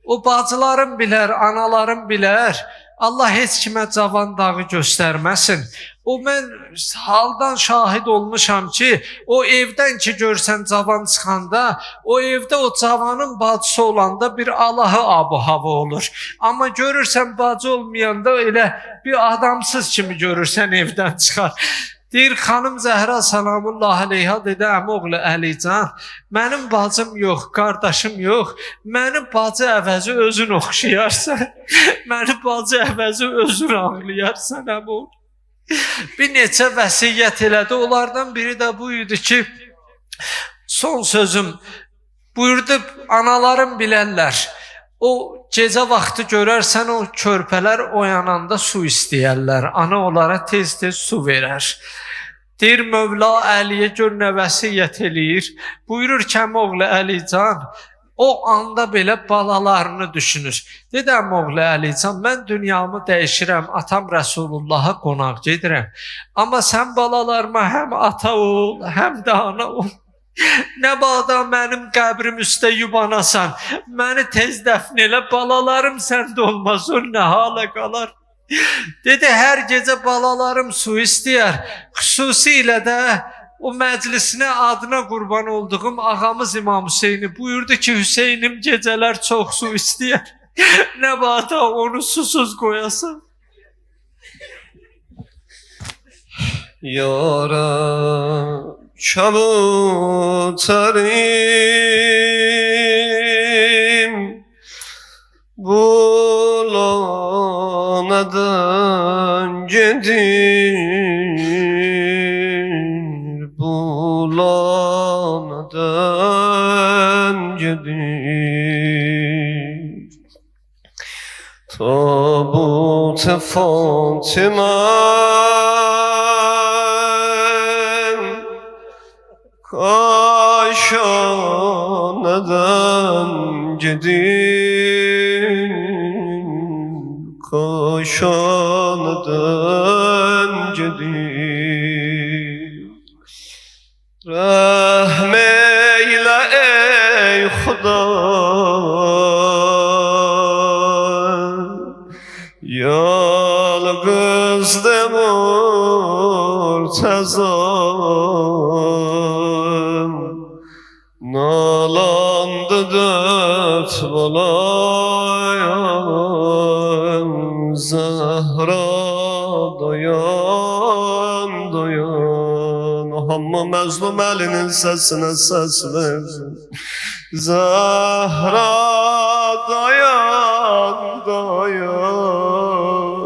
O bacılarım bilər, analarım bilər. Allah heç kimə cavan dağı göstərməsin. O mən haldan şahid olmuşam ki, o evdən ki görsən cavan çıxanda, o evdə o cavanın bacısı olanda bir Allahı abu-hava olur. Amma görürsən bacı olmayanda elə bir adamsız kimi görürsən evdən çıxar. Deyir, xanım Zəhra salamullahi aleyha dedi, oğlu Əlican, mənim bacım yox, qardaşım yox, mənim bacı əvəzi özün oxşayarsan, mənim bacı əvəzi özün ağlayarsan, oğlu. Bir neçə vəsiyyət elədi, onlardan biri də bu idi ki, son sözüm, buyurdu, analarım bilərlər, o gecə vaxtı görərsən, o körpələr oyananda su istəyərlər, ana onlara tez-tez su verər. Deyir, Mövla Əliyə gör nə vəsiyyət eləyir, buyurur ki, oğlu Əlican, o anda belə balalarını düşünür. Dedəm, oğlu Əlican, mən dünyamı dəyişirəm, atam Rəsulullaha qonaq gedirəm. Amma sən balalarıma həm ata ol, həm də ana ol. Nə bağda mənim qəbrim üstə yubanasan, məni tez dəfn elə, balalarım səndə olmaz, o nə hala qalar. Dedi, hər gecə balalarım su istəyər, xüsusilə də o məclisinə adına qurban olduğum ağamız İmam Hüseyni buyurdu ki, Hüseynim gecələr çox su istəyər. Nə bağda onu susuz qoyasan. Yara kabutlarım bulanadan gedir, bulanadan gedir. Tabut-ı Fatıma Kaşana'dan gedir, Kaşana'dan gedir. Rahm eyle ey Xuda, yalqızdı Murtazam, nalandı dört balayam, Zahra dayan dayan. Hamma məzlum əlinin səsinə səs versin. Zahra dayan dayan.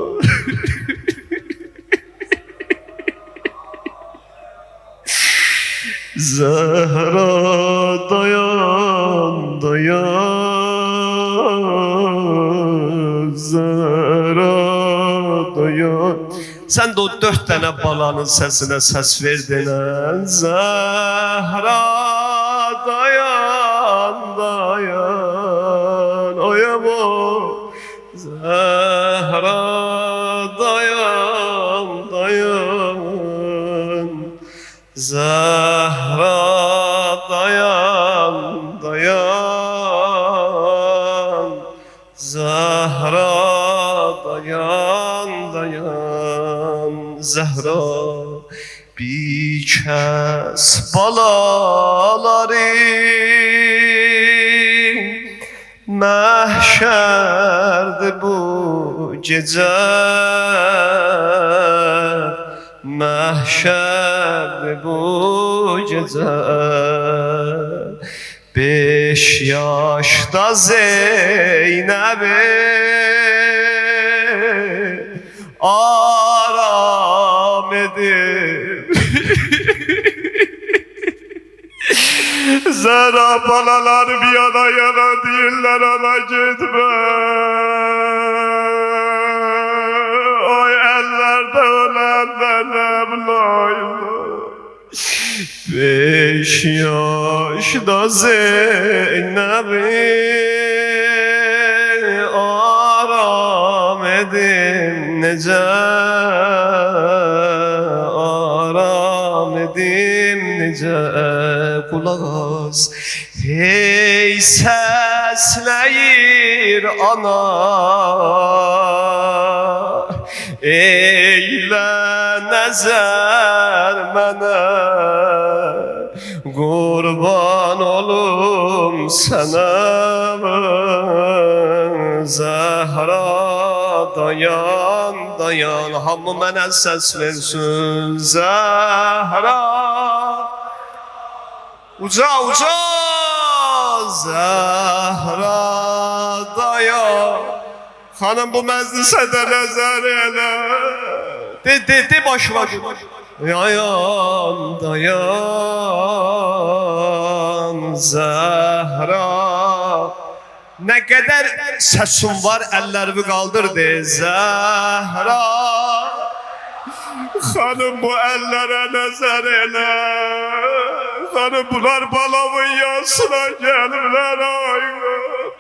Zahra dayan dayan, Zahra dayan. Sen de o 4 tane balanın sesine ses verdin. Zahra dayan dayan, oyam o. Zahra dayan dayan, Zahra dayan dayan, Zahra dayan dayan. Zahra bir kez balaları mahşerdi bu gece, mahşerdi bu gece. 5 yaşta Zeynep'i aram edip Zara balalar bir yana yana değiller, ana gitme. Oy ellerde ölenler evlaylar. 5 yaşda Zeynep'i aram edim nece, aram edim nece. Kulak as, hey səsləyir ana, eyle nəzər mənə, qurban olum sənə. Zəhra dayan dayan, hamı mənə səs versin. Zəhra uca uca, Zəhra dayan. Hanım bu məclisə də nəzər elə, de başıma. Dayan dayan, Zəhra. Nə qədər səsin var, əllərimi qaldır de. Zəhra, xanım bu əllərə nəzər elə. Xanım bunlar balamın yansına gəlirlər ayğın.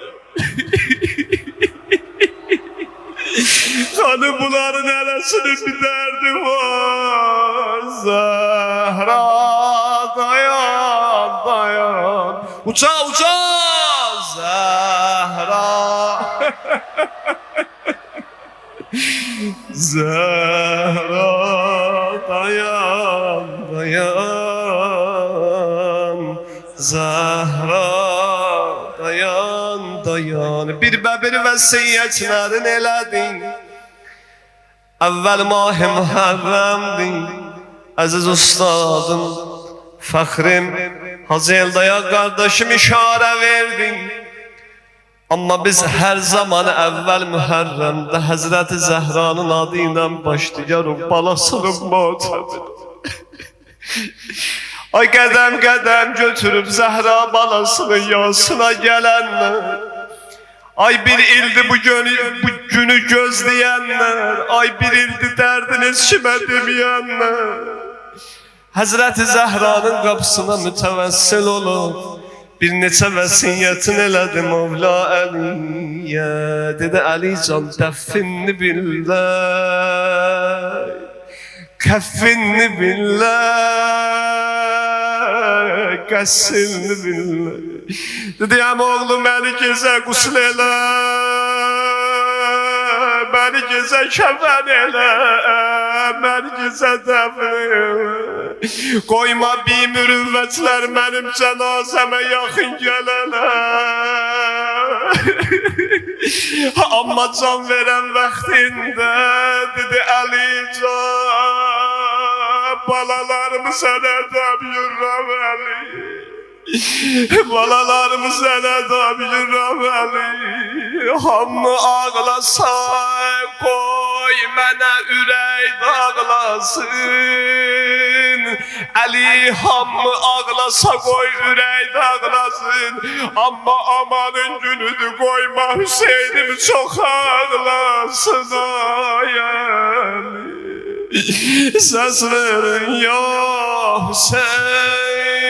Xanım bunların ələsinin bir dərdi var. Zəhra dayan dayan. Uca uca Zehra Zehra dayan dayan Zehra dayan dayan Bir bəbir vəsiyyətlərin elədin Əvvəl mah-ı Muharrəmdin Əziz ustadım Fəxrim Hacı Eldaya qardaşım işarə verdin Amma biz hər zaman əvvəl Muharrəmdə Həzrəti Zəhranın adı ilə başlayarıq balasının matəbini Ay qədəm qədəm götürüb Zəhra balasının yasına gələnlər Ay bir ildi bu günü gözləyənlər Ay bir ildi dərdiniz kimə deməyənlər Həzrəti Zəhranın qapısına mütəvəssil olub Bir neçə vəsiyyətin elədi Mevla Əliyə Dedi Əlican dəffinni billah Kəffinni billah Qəssilni billah Dedi oğlum məni gezə qusl elə Məni gezə kəfən elə Məni gezə dəfn elə Qoyma bir mürüvvətlər mənim cənazəmə yaxın gələnlər Amma can verən vaxtində Dedi Əlican Balalarımı sənə dəbiyirəm Əli Balalarımı sənə dəbiyirəm Əli Hamı ağlasa Qoy mənə ürək dağlasın Əli hamı ağlasa qoy ürək dağlasın Amma amanın günüdür qoyma Hüseynim çox ağlasın Ay Əli Səs verin ya Hüseyin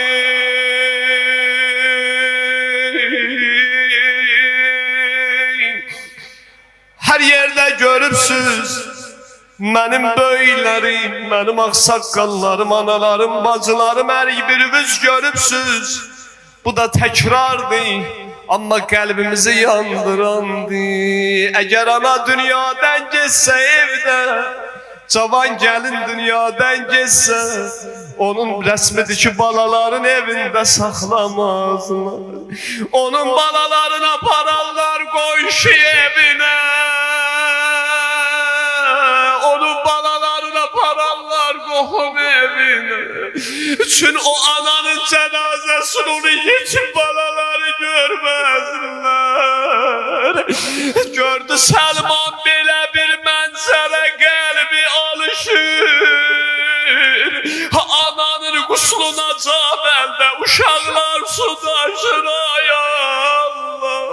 Hər yerdə görübsüz Mənim böyüklərim, mənim ağsaqqallarım, analarım, bacılarım hər biriniz görübsüz Bu da təkrardır, amma qəlbimizi yandırandır Əgər ana dünyadan geçsə evdə Cavan gəlin dünyadan geçsə Onun rəsmidir ki balaların evində saxlamazlar Onun balalarına apararlar qonşu evinə Onun balalarına apararlar qohum evinə Çün o ananın cənazəsini onu heç balaları görməzlər Gördü Səlman belə bir mənzərə qəlbi alışır Ananın qusluna cab əldə uşaqlar su daşır ay Allah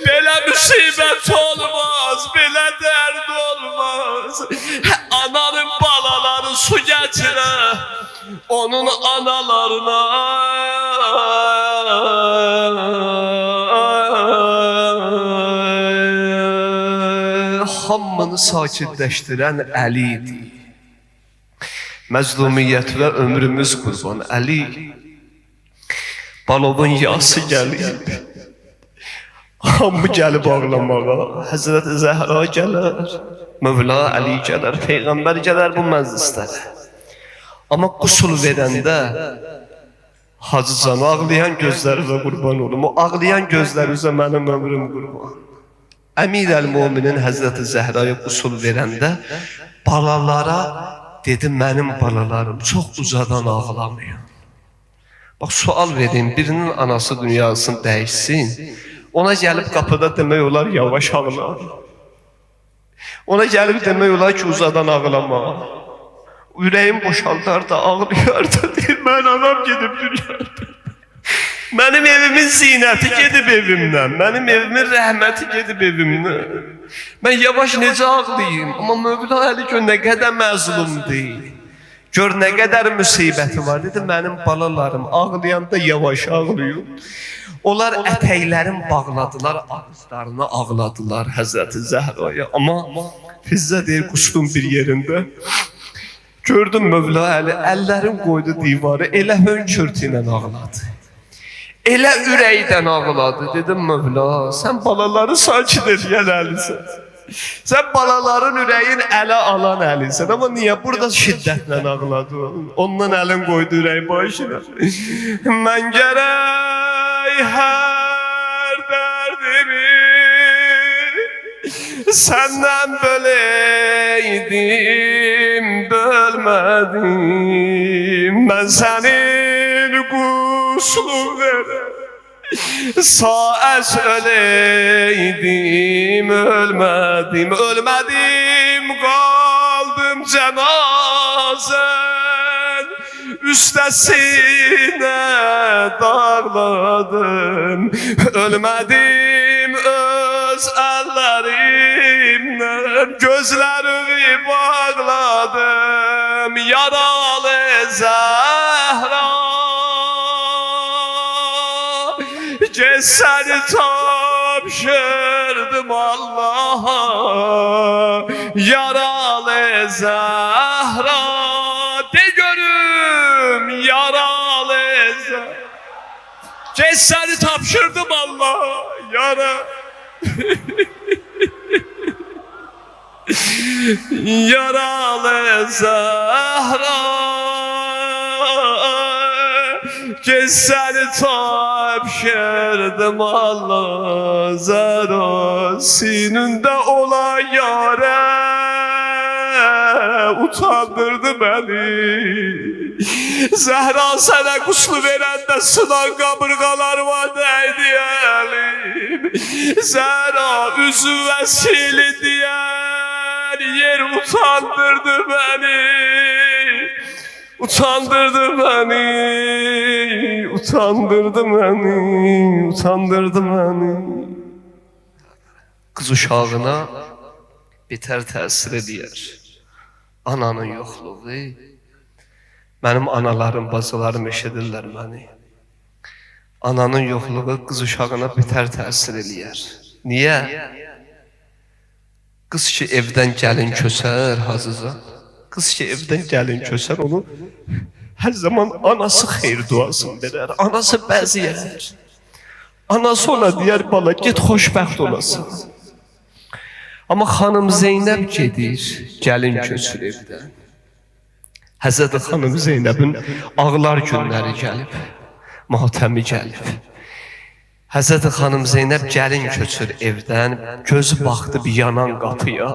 Belə müsibət olmaz, belə dərd olmaz Ananın balaları su gətirə onun analarına Hamını sakitləşdirən Əlidir Məzlumiyyət və ömrümüz qurban Əli Balovun yası gəlib Hamı gəlib ağlamağa Həzrəti Zəhra gələr Mövla Əli gələr Peyğəmbər gələr bu məclislərə Amma qusul verəndə Hacı Can ağlayan gözlərinə qurban olum O ağlayan gözlərinə mənim ömrüm qurban Əmir əl-Muminin Həzrəti Zəhraya qusul verəndə Balalara dedi mənim balalarım çox ucadan ağlamayın Bax sual verin birinin anası dünyasını dəyişsin Ona gəlib qapıda demək olar yavaş ağla Ona gəlib demək olar ki uzadan ağlama Ürəyim boşaldar da ağlayar da deyir mən anam gedib dünyada Mənim evimin zinəti gedib evimdən Mənim evimin rəhməti gedib evimdən Mən yavaş necə ağlayayım Amma Mövla Əli gör nə qədər məzlumdur Gör nə qədər müsibəti var Dedi mənim balalarım ağlayanda yavaş ağlayım Onlar ətəklərin bağladılar ağızlarını ağladılar Həzrəti Zəhraya Amma Fizzə deyir qustun bir yerində Gördüm Mövla Əli, əllərin qoydu divarı, elə hönkürtü ilə ağladı. Elə ürəkdən ağladı. Dedim Mövla, sən balaları sakit eləyən Əlisən. Sən balaların ürəyin ələ alan Əlisən. Amma niyə burada şiddətlə ağladı? Ondan əlin qoydu ürək başına. Mən gərək hər dərdimi səndən böleydim, bölmədim. Mən sənin qusluq verəm, saəs öleydim, ölmədim, ölmədim, qaldım cənazən, üstəsinə dağladım, ölmədim öz əllərimlə, gözlərimi bağladım, yaralı Zəhra. Cesedi tapşırdım Allah'a, yaralı Zəhra. De görüm yaralı Zəhra. Cesedi tapşırdım Allah'a, yaralı Zəhra. Cesedi tapşırdım Allah zara, sininde olan yâre utandırdı beni. Zəhra sənə quslu verəndə sınan qabırğalarıma dəydi əlim. Zəhra üzü vəsili deyər yer utandırdı beni. Utandırdı beni, utandırdı beni, utandırdı beni. Qız uşağına betər təsir edir ananın yoxluğu. Mənim analarım, bacılarım eşidirlər məni. Ananın yoxluğu qız uşağına betər təsir edir. Niyə? Qız ki evdən gəlin köçər hazıca. Qız ki evdən gəlin köçər, onu hər zaman anası xeyir duasını verər, anası bəziyər. Anası ona deyər, bala get xoşbəxt olasın. Amma xanım Zeynəb gedir, gəlin köçür evdən. Həzrət xanım Zeynəbin ağlar günləri gəlib, matəmi gəlib. Həzrət xanım Zeynəb gəlin köçür evdən, gözü baxdı bir yanan qapıya.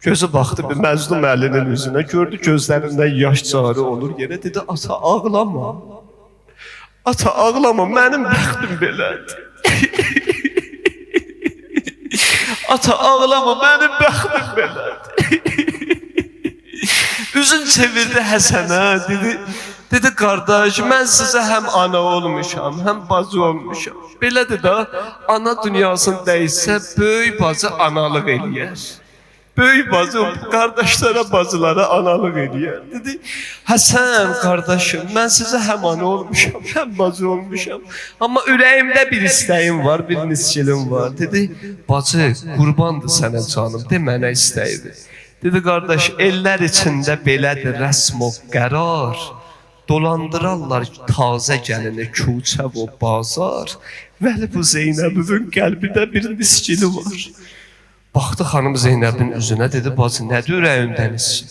Gözü baxdı bir Məzlum Əlinin üzünə, gördü gözlərindən yaş cari olur yerə, dedi, ata ağlama. Ata ağlama, mənim bəxtim belədir. Ata ağlama, mənim bəxtim belədir. Üzün çevirdi Həsənə, dedi, qardaş, mən sizə həm ana olmuşam, həm bacı olmuşam. Belədir da, ana dünyasını dəyişsə, böyük bacı analıq eləyər. Böyük bacı qardaşlara, bacılara analıq eləyər. Dedi, Həsən qardaşım, mən sizə həm ana olmuşam, həm bacı olmuşam. Amma ürəyimdə bir istəyim var, bir nisçilim var. Dedi, bacı, qurbandır sənə canım, de mənə istəyir. Dedi, qardaş, ellər içində belədir rəsm o qərar. Dolandırarlar tazə gəlini, küçə və bazar. Vəli bu Zeynəbin qəlbində bir nisçili var. Baxdı xanım Zeynəbin üzünə, dedi, bacı, nədir ürəyindən hissin?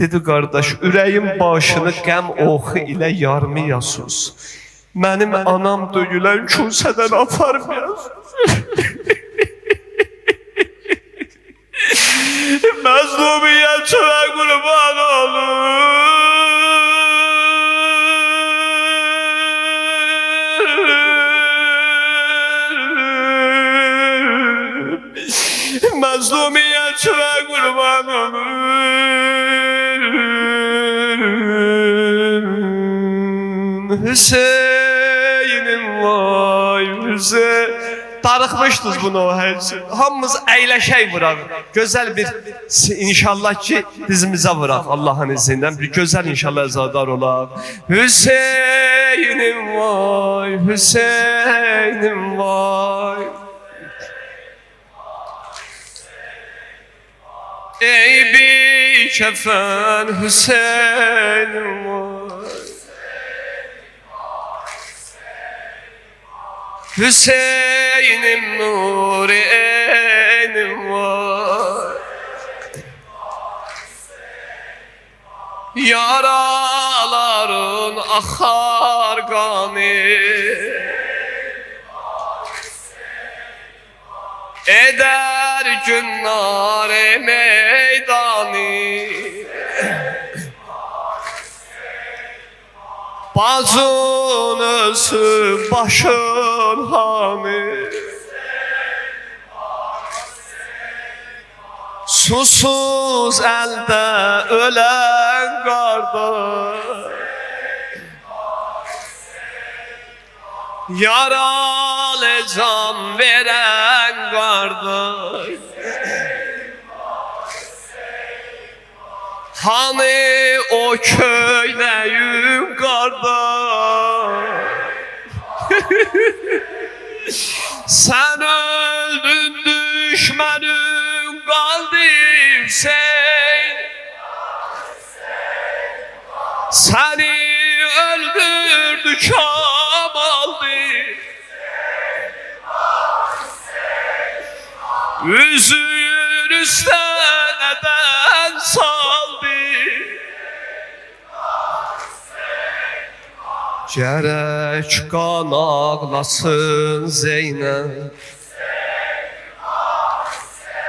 Dedi, qardaş, ürəyim başını qəm oxu ilə yarmayasız. Mənim anam döyülən küçədən aparmayasız. Məzlumiyyətə qurban olur. Məzlumiyyətə qurban olur. Hüseynim vay Hüseyin. Darıxmışdınız bunu o hərçin. Hamımız əyləşək vuraq. Gözəl bir inşallah ki dizimizə vuraq Allah'ın izindən. Bir gözəl inşallah əzadar olaq. Hüseynim vay, Hüseynim vay. Ey kefen Hüseyin'im var. Hüseyin'im nuri enim var. Yaraların akar kanı, eder günler meydanı. Bacın ölsün başın hani, susuz elde ölen kardeş, yaralı can veren kardeş. Hani o köyleyim kardeş, sen öldün düşmenin kaldı Hüseyin. Seni öldürdü Kemal'dı, üzüğün üstüne neden saldı. Gerek kan ağlasın Zeynep,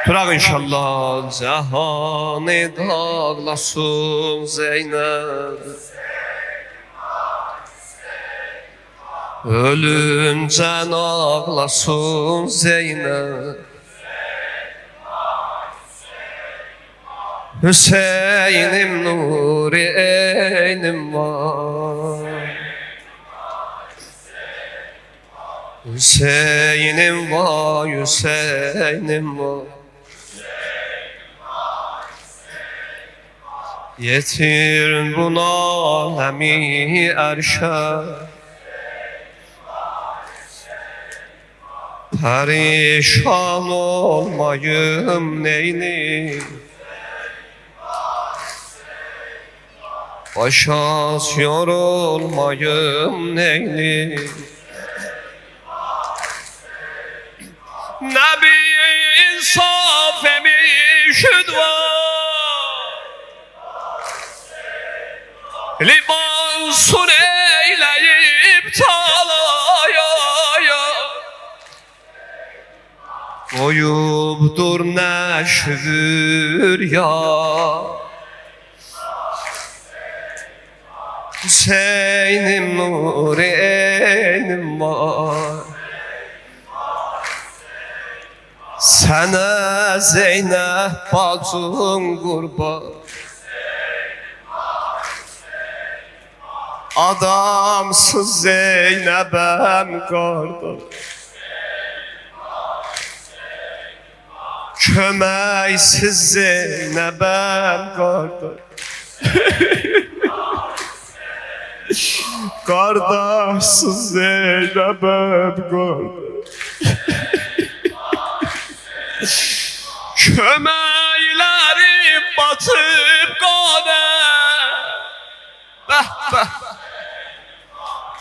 Turak inşallah cehanı dağlasın Zeynep. Ölüncen ağlasın Zeynep, Hüseyin'im nuri eynim var. Hüseyin'im var, Hüseyin'im var. Yetir buna hemi erşe, perişan olmayım neynim, başa yorulmayım neynim. Nebi insaf emişid var, libansın eyleyip talaya, koyubdur neşvür ya. Hüseyin'im nuri eynim var. Sana Zeynep bacın kurban, adamsız Zeynep'em kardeş, kömeksiz Zeynep'em kardeş. Kardeşsiz Zeynep'em kardeş, kömekleri batıp kane,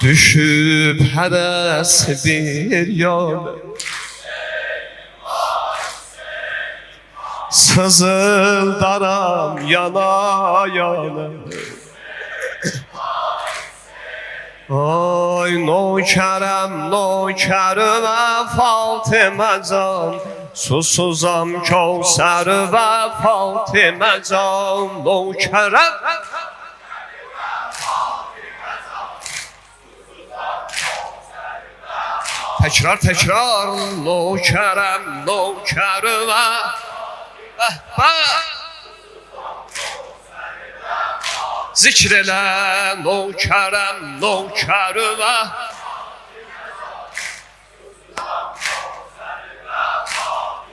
düşüp heres bir yana, sızıldaram yana yana. Ay nökerem nökerime Fatıma can, susuzam Kevser ve Fatıma can. Nökerem tekrar tekrar, nökerem nökerime zikrele nökerem nökerime.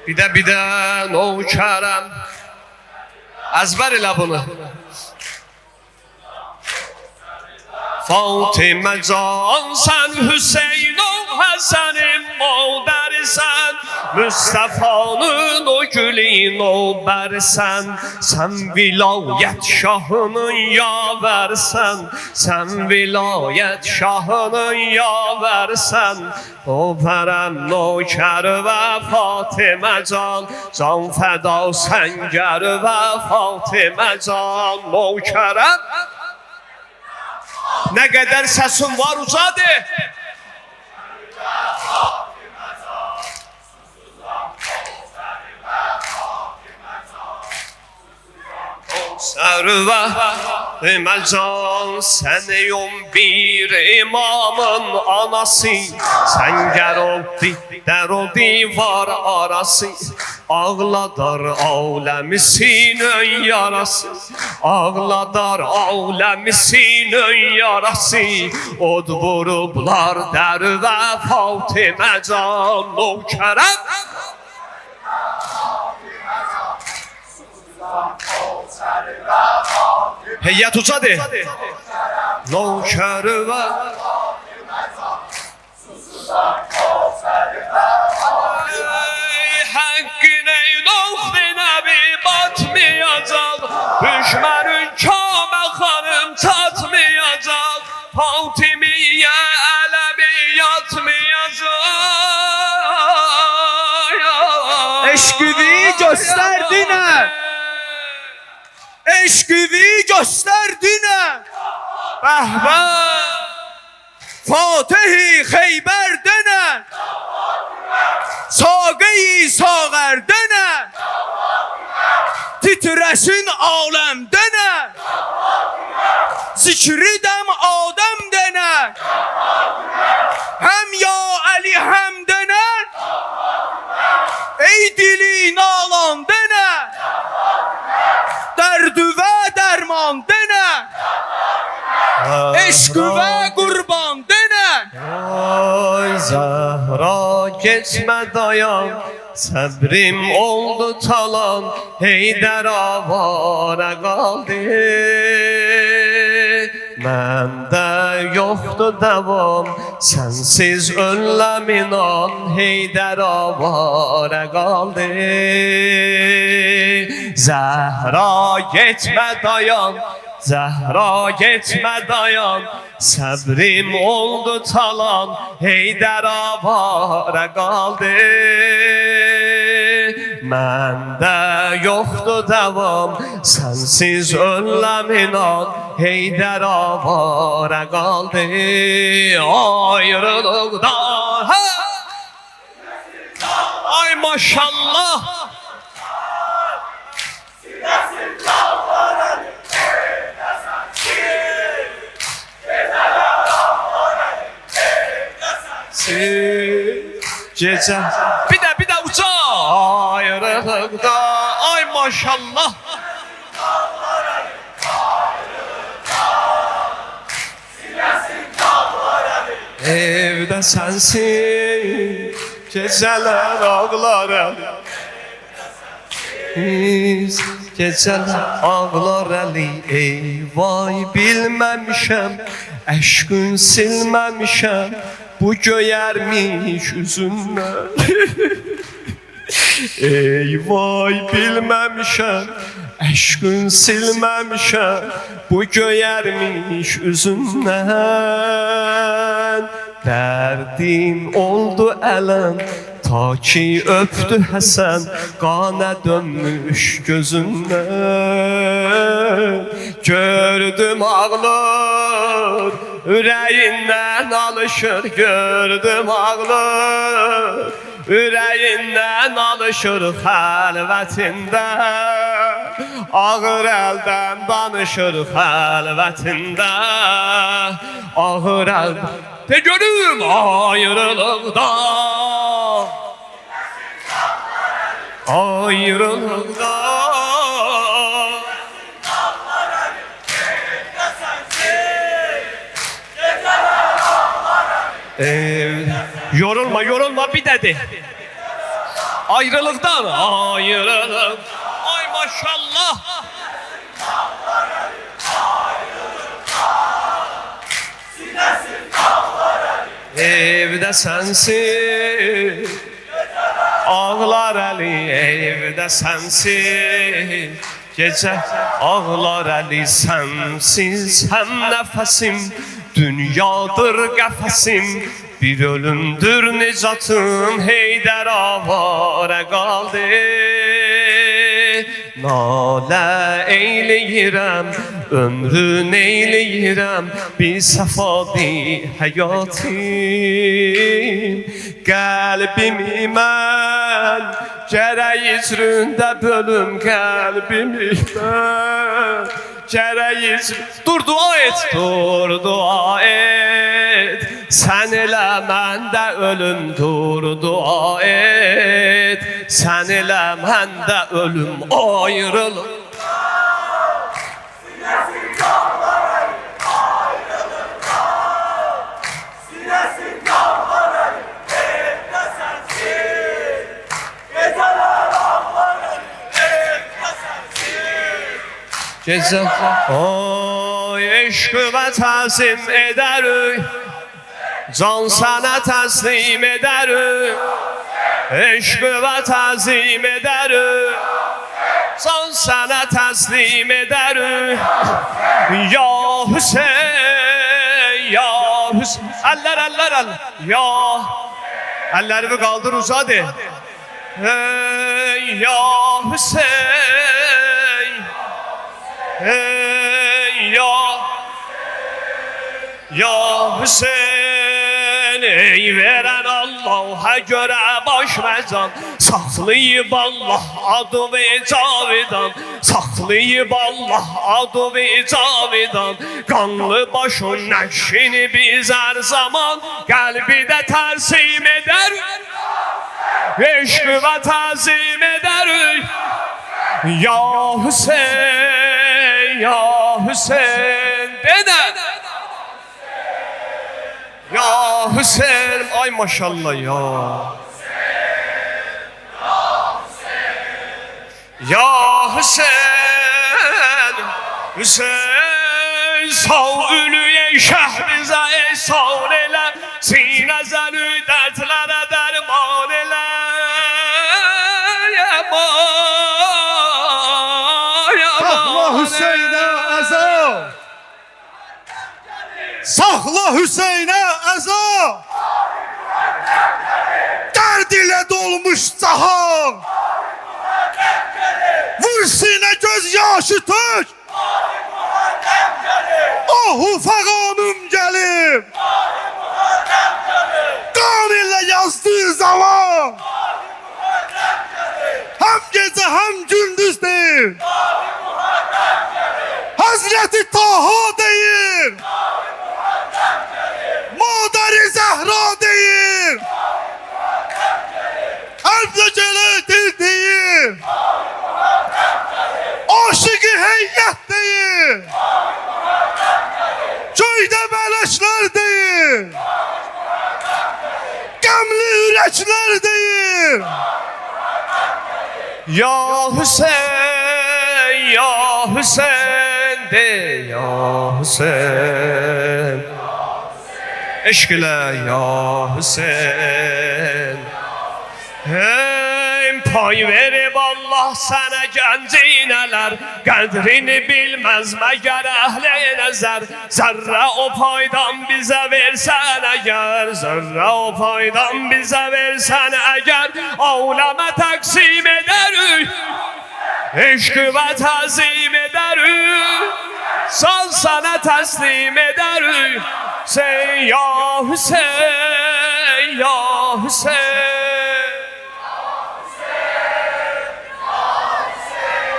Bir de nökerem, ezber elə bunu. Fatıma can sen Hüseyin o Hasan'ın moderisən, Mustafa'nın o gülün o bersen, sen vilayet şahının yaversen, sen vilayet şahının yaversen. O perem nöker ve Fatime can, can feda senger ve Fatime can nökerem. Ne kadar sesin var uzadı. Serve Emelcan seneyum bir imamın anası. Sen gel oldu der o divar arası. Ağladar alemisinin yarası. Ağladar alemisinin yarası. Od vurublar der ve Fatime can nökerem. Heyet uzadı. Nöker ve hakkın ey dost nebi batmayacak. Düşmanın kâme hanım tatmayacak. Fatimiye Alevi yatmayacak. Eşkıvi gösterdine. Eşkıvi gösterdine. Behbe Fatih-i Xeyber dene. Sağı-i sağer dene. Titresin alem dene. Zikri dem Adem dene. Hem ya Ali hem dene. Ey dili nalan dene. Derdü ve derman dene. Eşkı ve kurban dene. Ay Zahra geçme dayan, sabrim oldu talan, Heydər avara kaldı. Məndə yoxdur davam, sensiz öləm inan, Heydər avara kaldı. Zahra geçme dayan, Zahra geçme dayan, sabrim oldu talan, Heydər avara kaldı. Məndə yoxdur davam, sensiz öləm inan, Heydər avara kaldı. Ayrılıqda ay maşallah. Gece bir de uca ayrılıkta ay maşallah. Evde sensin geceler ağlar biz geceler ağlar Ali. Ey vay bilmemişem, eşkün silmemişem, bu göyermiş üzünden. Ey vay bilmemişem, eşkün silmemişem, bu göyermiş üzünden. Derdin oldu elem, ta ki öptü Həsən, qana dönmüş gözünden. Gördüm ağlar, yüreğinden alışır, gördüm ağlar, yüreğinden alışır xəlvətində. Ağır elden danışır xəlvətində. Ağır elden de görüm ayrılıqda. Ayrılıqda yorulma bir dedi. Ayrılıktan ayrılık. Ay maşallah. Evde sensin ağlar Əli evdə sənsiz. Gecə ağlar Əli sənsiz, həm nəfəsim dünyadır qəfəsim. Bir ölümdür nicatım, Heydər avara qaldı. Nalə eyləyirəm, ömrün eyləyirəm, bir səfadı həyatım. Qəlbimi mən gərək icründə bölüm, qəlbimi mən gərək dur dua et, dur dua et. Sən elə məndə ölüm, dur dua et. Sən elə məndə ölüm, ayrılım. Gecə oy eşqimə təzim edərik, can sənə təslim edərik. Eşqimə təzim edərik, can sənə təslim edərik. Ya Hüseyin, ya Hüseyin. Əllər, əllər, əllər. Ya əllərimi qaldır uzad et. Ey ya Hüseyin, ey ya Hüseyin, ey veren Allah'a göre baş mezan, saklayıp Allah adı ve cavidan, saklayıp Allah adı ve cavidan. Kanlı başın neşini biz her zaman kalbi de tersim eder, eşkıva tazim eder. Ya Hüseyin, ya Hüseyin dede. Ya Hüseyin, ay maşallah ya. Ya Hüseyin, Hüseyin sağ ölüye şehrize ehsan ele, sinezeni dertlere derman ele. Saxla Hüseynə əza, saxla Hüseynə əza, dərd ilə dolmuş cahan, vur sinə göz yaşı tök, ahu fəqanım gəlim, qan ilə yazdığı zaman, hem gece hem gündüz değil, Hazreti Taha değil, Madar-ı Zehra değil, Kalple Celal değil, Aşık-ı Heyyət değil, Köyde meleşler değil, Gemli yürekler değil. Ya Hüseyin, ya Hüseyin de, ya Hüseyin. Eşk ile ya Hüseyin. Hey, pay verib Allah sana gencineler, kadrini bilmez meğer ehli nezer. Zerre o paydan bize versen eğer, zerre o paydan bize versen eğer, aleme taksim ederük, eşkı ve tazim ederük, sal sana teslim ederük. Sen ya Hüseyin, ya Hüseyin.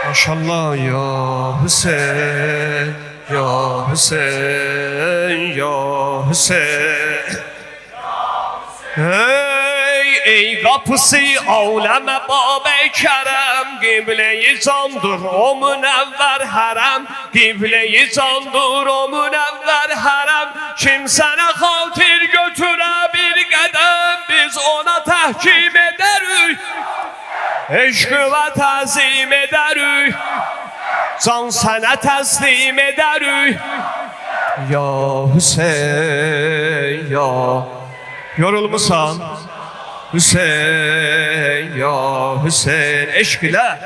Maşallah ya Hüseyin, ya Hüseyin, ya Hüseyin. Ey kapısı aleme Bab-ı Kerem, Kıble-i candır o münevver harem, Kıble-i candır o münevver harem. Kimsene hatir götüre bir kadem, biz ona tahkim ederiz, eşkı ve tazim ederük, can sana teslim ederük. Ya Hüseyin, ya yorulmuşsan, Hüseyin ya Hüseyin eşkile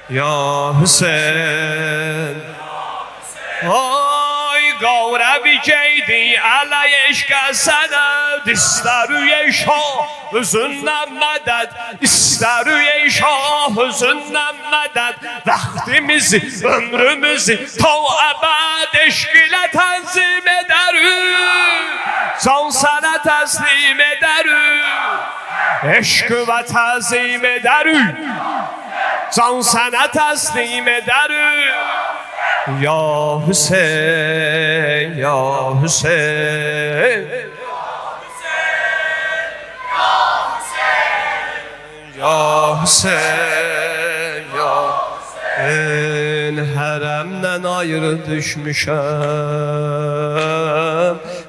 Ya Hüseyin Ay gavrebi ceydi alay eşke senet İster şah hüzünden medet İster şah hüzünden medet Vaktimizi ömrümüzü ta ebed eşkile tenzim ederim Son sana teslim ederim Eşkı ve tazim ederim Son sana teslim ederim Ya Hüseyin, Ya Hüseyin Ya Hüseyin, Ya Hüseyin Hərəmdən ayrı düşmüşəm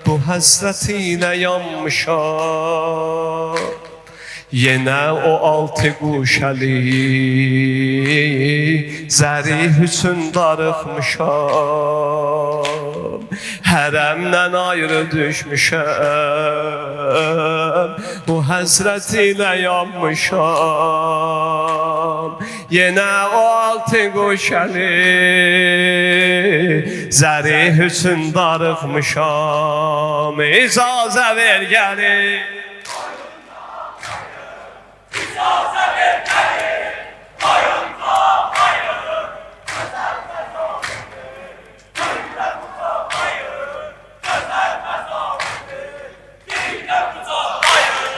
Bu həsrətinə yanmışam Yenə o altı quşəli Zərih üçün darıxmışam Hərəmdən ayrı düşmüşəm Bu həsrətinə yanmışam Yenə o altı quşəli Zərih üçün darıxmışam İcazə ver gəlir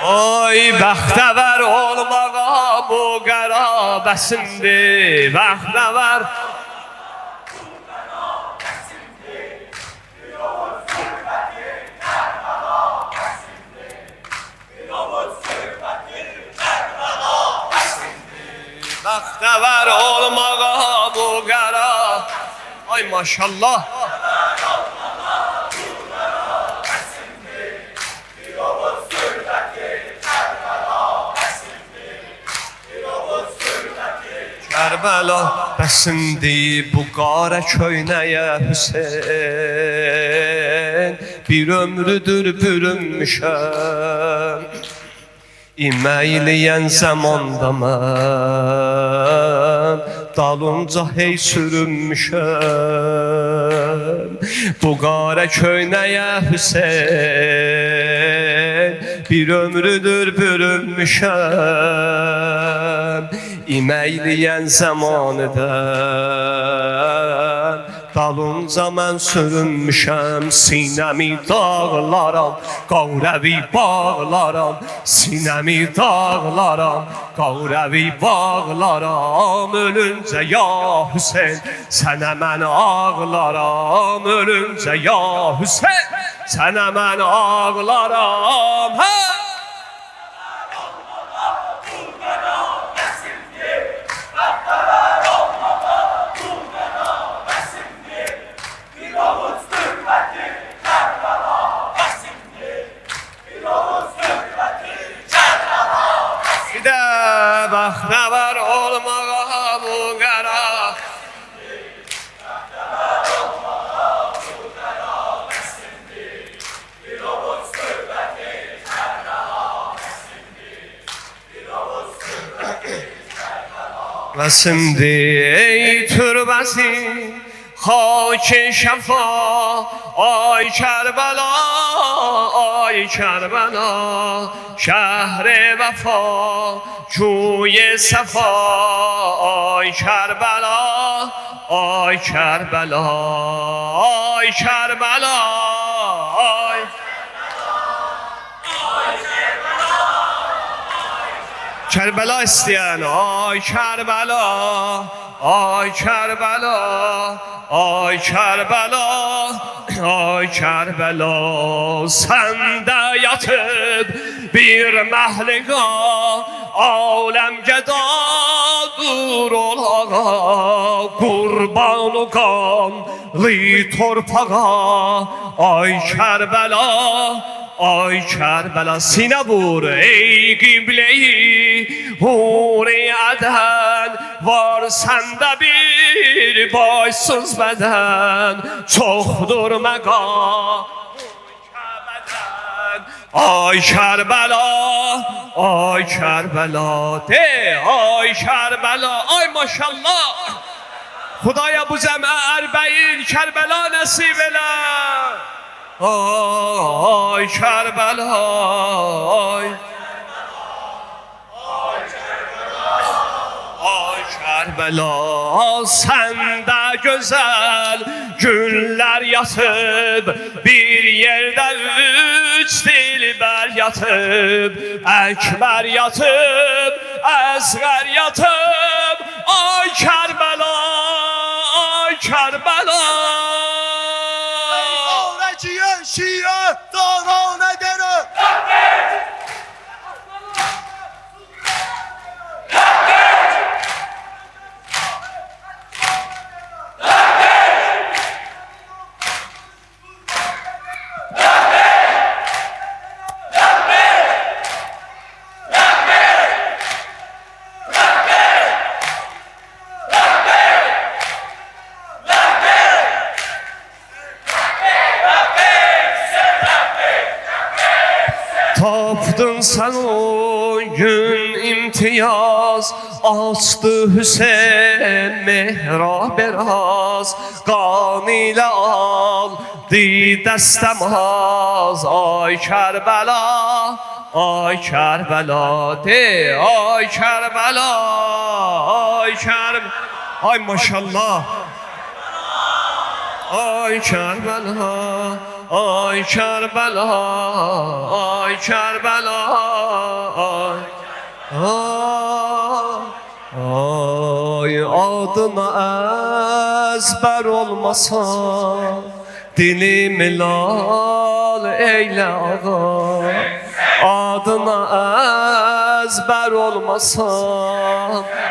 Ay bəxtəvər olmağa bu qərabəsindir Bəxtəvər Bəxtəvər olmağa bu qəra Ay maşallah Kərbəla bəsindir bu qara köynəyə Hüseyin Bir ömrüdür bürünmüşəm İməyləyən zamanda mən Dalınca hey sürünmüşəm Bu qara köynəyə Hüseyin Bir ömrüdür bürünmüşəm İməyləyən zamanıdan Dalınca mən sürünmüşəm Sinəmi dağlaram Qavrəvi bağlaram Sinəmi dağlaram Qavrəvi bağlaram Ölüncə ya Hüseyin Sənə mən ağlaram Ölüncə ya Hüseyin Sənə mən ağlaram Bəxtəvər olmağa bu qəra Bir ovuc söhbəti Kərbəla Bəsindir ey türbəsi خاک شفا آی کربلا آی کربلا شهر وفا جوی صفا آی کربلا آی کربلا آی کربلا آی کربلا استیان آی کربلا آی کربلا آی کربلا آی کربلا سنده یatıb bir məhliqa aləm gəda dur olağa qurban o qanlı torpağa ay Kərbəla ay Kərbəla sinə vur ey qibləyi huri ədən var səndə bir baysız bədən çoxdur məqam آی کربلا آی کربلا ده آی کربلا آی ماشاءالله خدایا bu cəmə ərbəyin Kərbəla nəsib elə ay Kərbəla ay Kərbəla səndə gözəl günlər yatıb bir yerdə üç dilbər yatıb Əkbər yatıb Əsğər yatıb ay Kərbəla Kərbəla Ağrıcıya şiə daranə dərə Tapdın sen o gün imtiyaz Açtı Hüseyin mihrab biraz Qan ilə aldı dəstəmaz Ay Kərbəla Ay Kərbəla de Ay Kərbəla Ay Kərbəla Ay maşallah Ay Kərbəla Ay Kərbəla Ay Kərbəla Ay adına əzbər olmasa Dilim lal eylə ağa Adına əzbər olmasa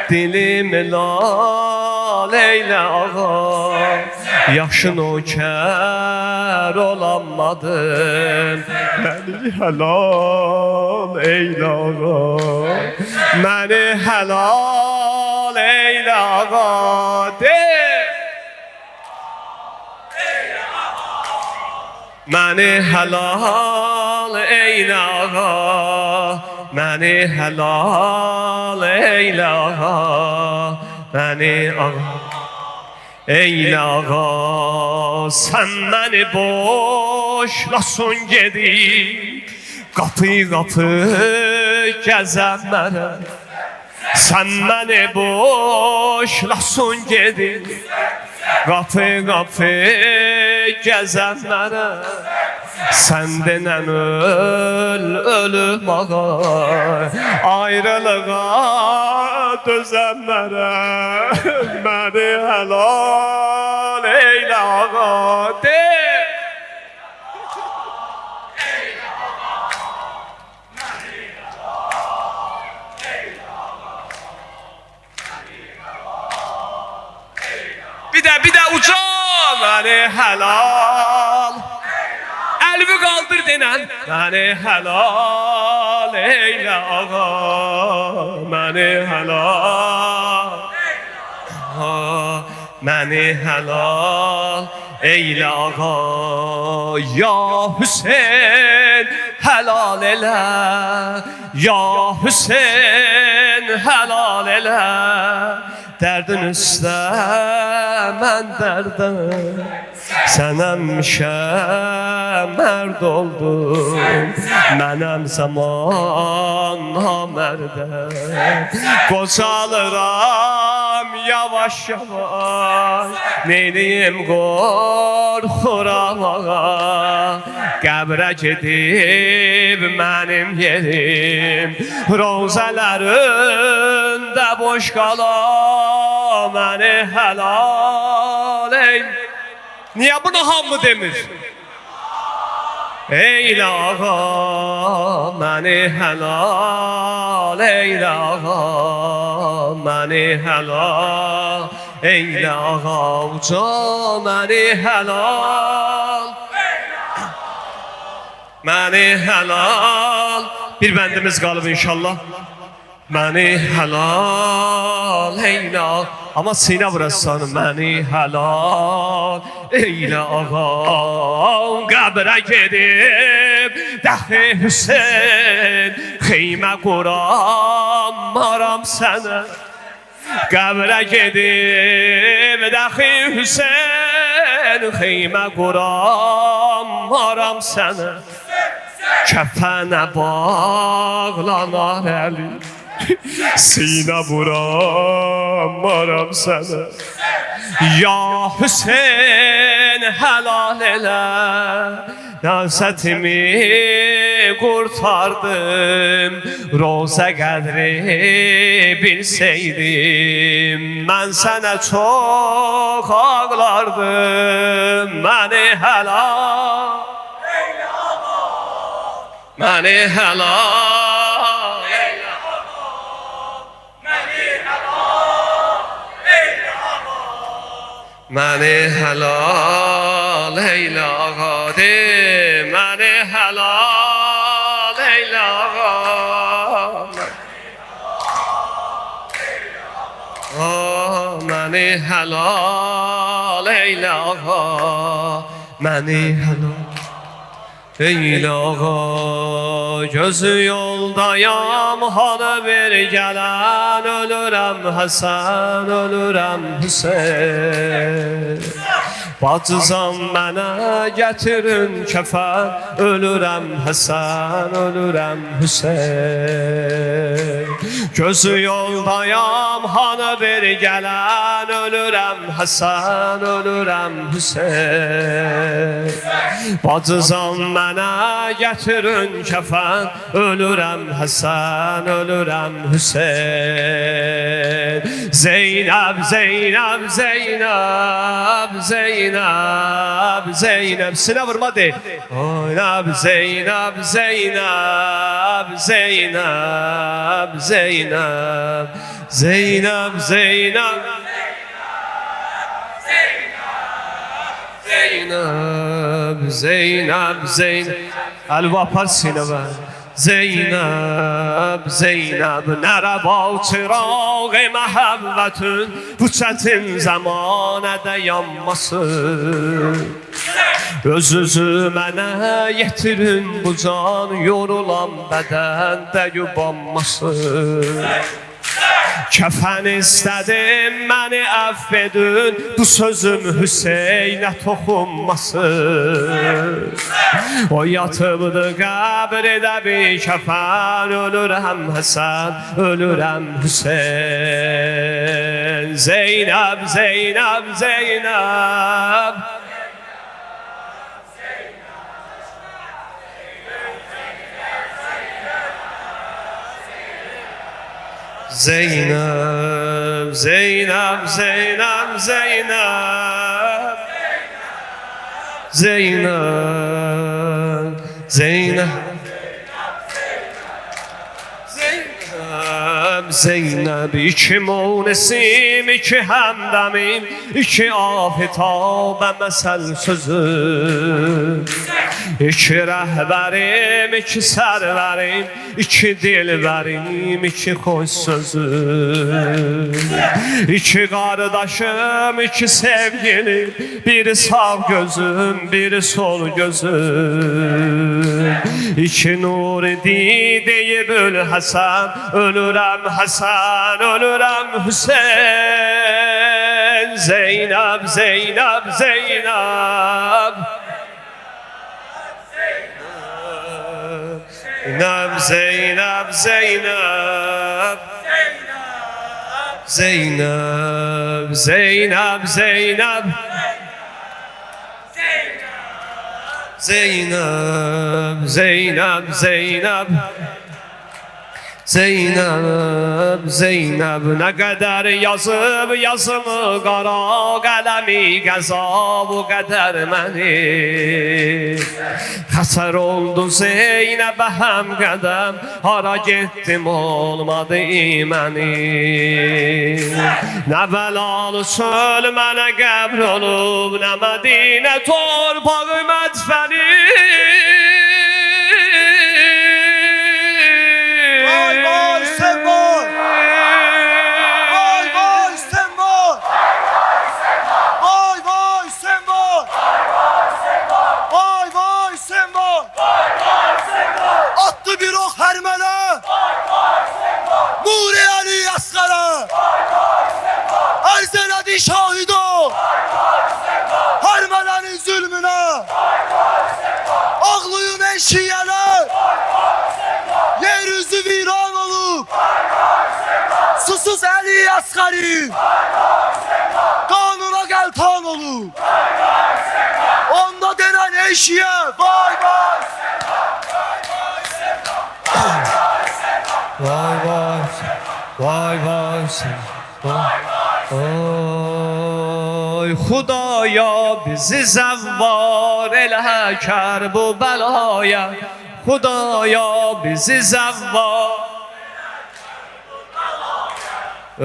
Dilim lal eylə ağa Yaşın o kər olanmadım Məni helal eylə ağa Məni helal eylə ağa De Məni helal eylə ağa Məni helal eylə ağa Məni ağa Eylə ağa Sən məni boşlasın gedib Qapı qapı gəzənlərə Sən məni boşlasın gedib Qapı qapı gəzənlərə Sən denən ölüm ağa Ayrılığa dözənlərə Məni helal eylə ağa De Bir də uca Məni helal Əlvi qaldır denən Məni helal eylə ağa Məni helal Məni helal eylə ağa Ya Hüseyin helal elə Ya Hüseyin helal elə Dərdin üstə mən dərdim Sən həmişə mərd oldun Mənəm zaman namərdə Qocalıram yavaş yavaş Neyliyim qorxuram ağa Qəbrə gedib mənim yerim Rozələrində boş qalar Məni helal ey Niyə bunu hamı demir? Eylə ağa Məni helal eylə ağa Məni helal eylə ağa Uca məni helal Məni helal Bir bəndimiz qalıb inşallah Məni helal eylə ağa Ama sinə vurasın məni helal eylə ağa Qəbrə gedib dəxi Hüseyn xeymə quram sənə qəbrə gedib dəxi Hüseyn xeymə quram sənə kəfənə bağlanar əli sinə vuram sənə ya Hüseyn helal elə nəvsətimi qurtardım Rozə qədri bilsəydim mən sənə çox ağlardım məni helal məni helal məni helal eylə ağa de məni helal eylə ağa məni helal eylə ağa məni helal eylə ağa gözü yoldayam halı bir gələn ölürəm Həsən ölürəm Hüseyn bacızam mənə gətirin kəfən ölürəm Həsən ölürəm Hüseyn gözü yoldayam hanı bir gələn ölürəm Həsən ölürəm Hüseyn bacızam mənə gətirin kəfən ölürəm Həsən ölürəm Hüseyn Zeynəb Zeynəb Zeynəb Zeynəb Zeynəb sinə vurma de Zeynəb Zeynəb Zeynəb Zeynəb Zeynəb Zeynəb Zeynəb Zeynəb Zeynəb Zeynəb Əl-Vapar sinəvə Zeynəb Zeynəb nərəba çıraq məhəbbətin bu çətin zamanədə yanmasın özünüzü mənə yetirin bu can yorulan bədəndə yubanmasın kəfən istədim məni əfv edin bu sözüm Hüseynə toxunmasın o yatıbdı qəbirdə bir kəfən ölürəm Həsən ölürəm Hüseyn Zeynəb Zeynəb Zeynəb Zeynəb, Zeynəb, Zeynəb, Zeynəb Zeynəb, Zeynəb Zeynəb iki munesim, iki həmdəmim iki afitaba məsəl sözüm İki rəhbərim, iki sərvərim iki dilbərim, iki xoş sözüm İki qardaşım, iki sevgilim biri sağ gözüm, biri sol gözüm İki nur deyib öl Həsən ölürəm Həsən ölürəm Hüseyn Zeynəb, Zeynəb, Zeynəb Zeynəb, Zeynəb Zeynəb, Zeynəb, Zeynəb Zeynəb, Zeynəb, Zeynəb Zeynəb, Zeynəb nə qədər yazıb yazımı qara qələmi qəza bu qədər məni xəsər oldu Zeynəbə həm qədəm hara getdim olmadı məni nə bəlalı çöl mənə qəbr olub nə Mədinə torpağı mədfəni gelen şiyeler yeryüzü viran olup susuz eli asgari kanuna gel kan olup onda denen ey şiye vay vay Vay vay, vay vay, vay Oy Xudaya bizi zəvvar elə kər bu bəlaya Xudaya bizi zəvvar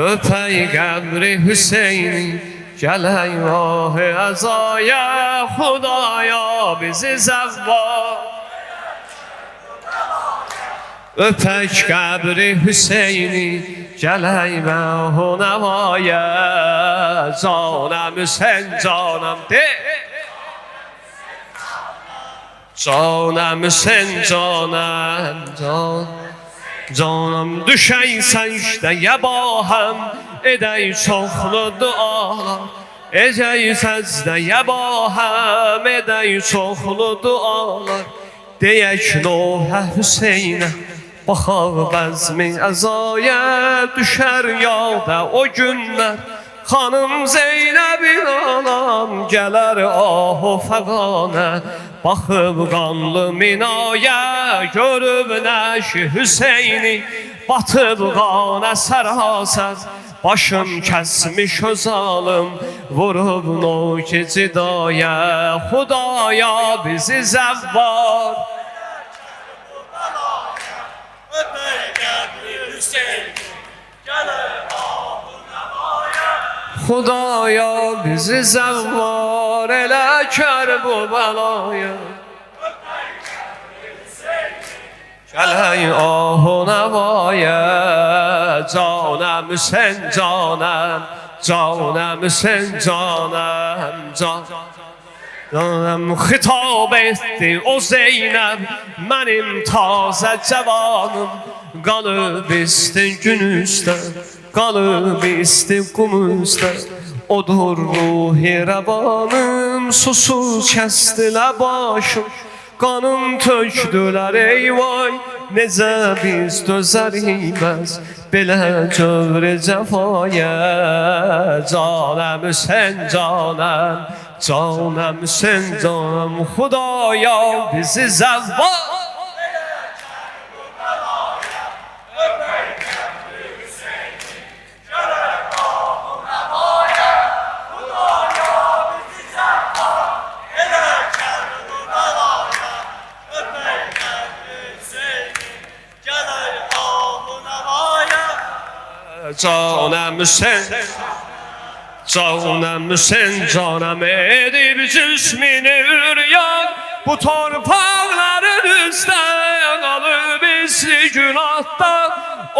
Öpəy qəbri Hüseyni gələk ah-ı əzaya Xudaya bizi zəvvar Öpək qəbri Hüseyni gələk məhu nəvaya Canəm Hüseyn canəm de Canəm Hüseyn canəm Canım düşək səcdəyə bahəm Edək çoxlu dualar Edək səcdəyə bahəm Edək çoxlu dualar Deyək Nuhə Hüseynə Baxaq bəzmi əzaya Düşər yada o günlər Xanım Zeynəbin anam Gələr ahu fəqanə Baxıb qanlı minaya Görüb nəşi Hüseyni Batıb qanə sərasər Başım kəsmiş o zalım Vurub noki cidaya Xudaya bizi zəvvar Xudaya bizi zəvvar elə kər bu bəlaya Gələk ahu nəvaya Canəm Hüseyn canəm Canəm Hüseyn canəm Canəm xitab etdi o Zeynəb Mənim tazə cavanım Qalıb isti gün üstə Qalıb isti qum üstə Odur ruhi rəvanım Susuz kəsdilər başım Qanım tökdülər ey vay Necə biz dözərik bəs Belə cövrə cəfaya Canəm Hüseyn canəm Canəm Hüseyn canəm Xudaya bizi zəvvar Canəm Hüseyn Canəm Hüseyn canəm edib cismini üryan Bu torpaqların üstə qalıb isli günahdan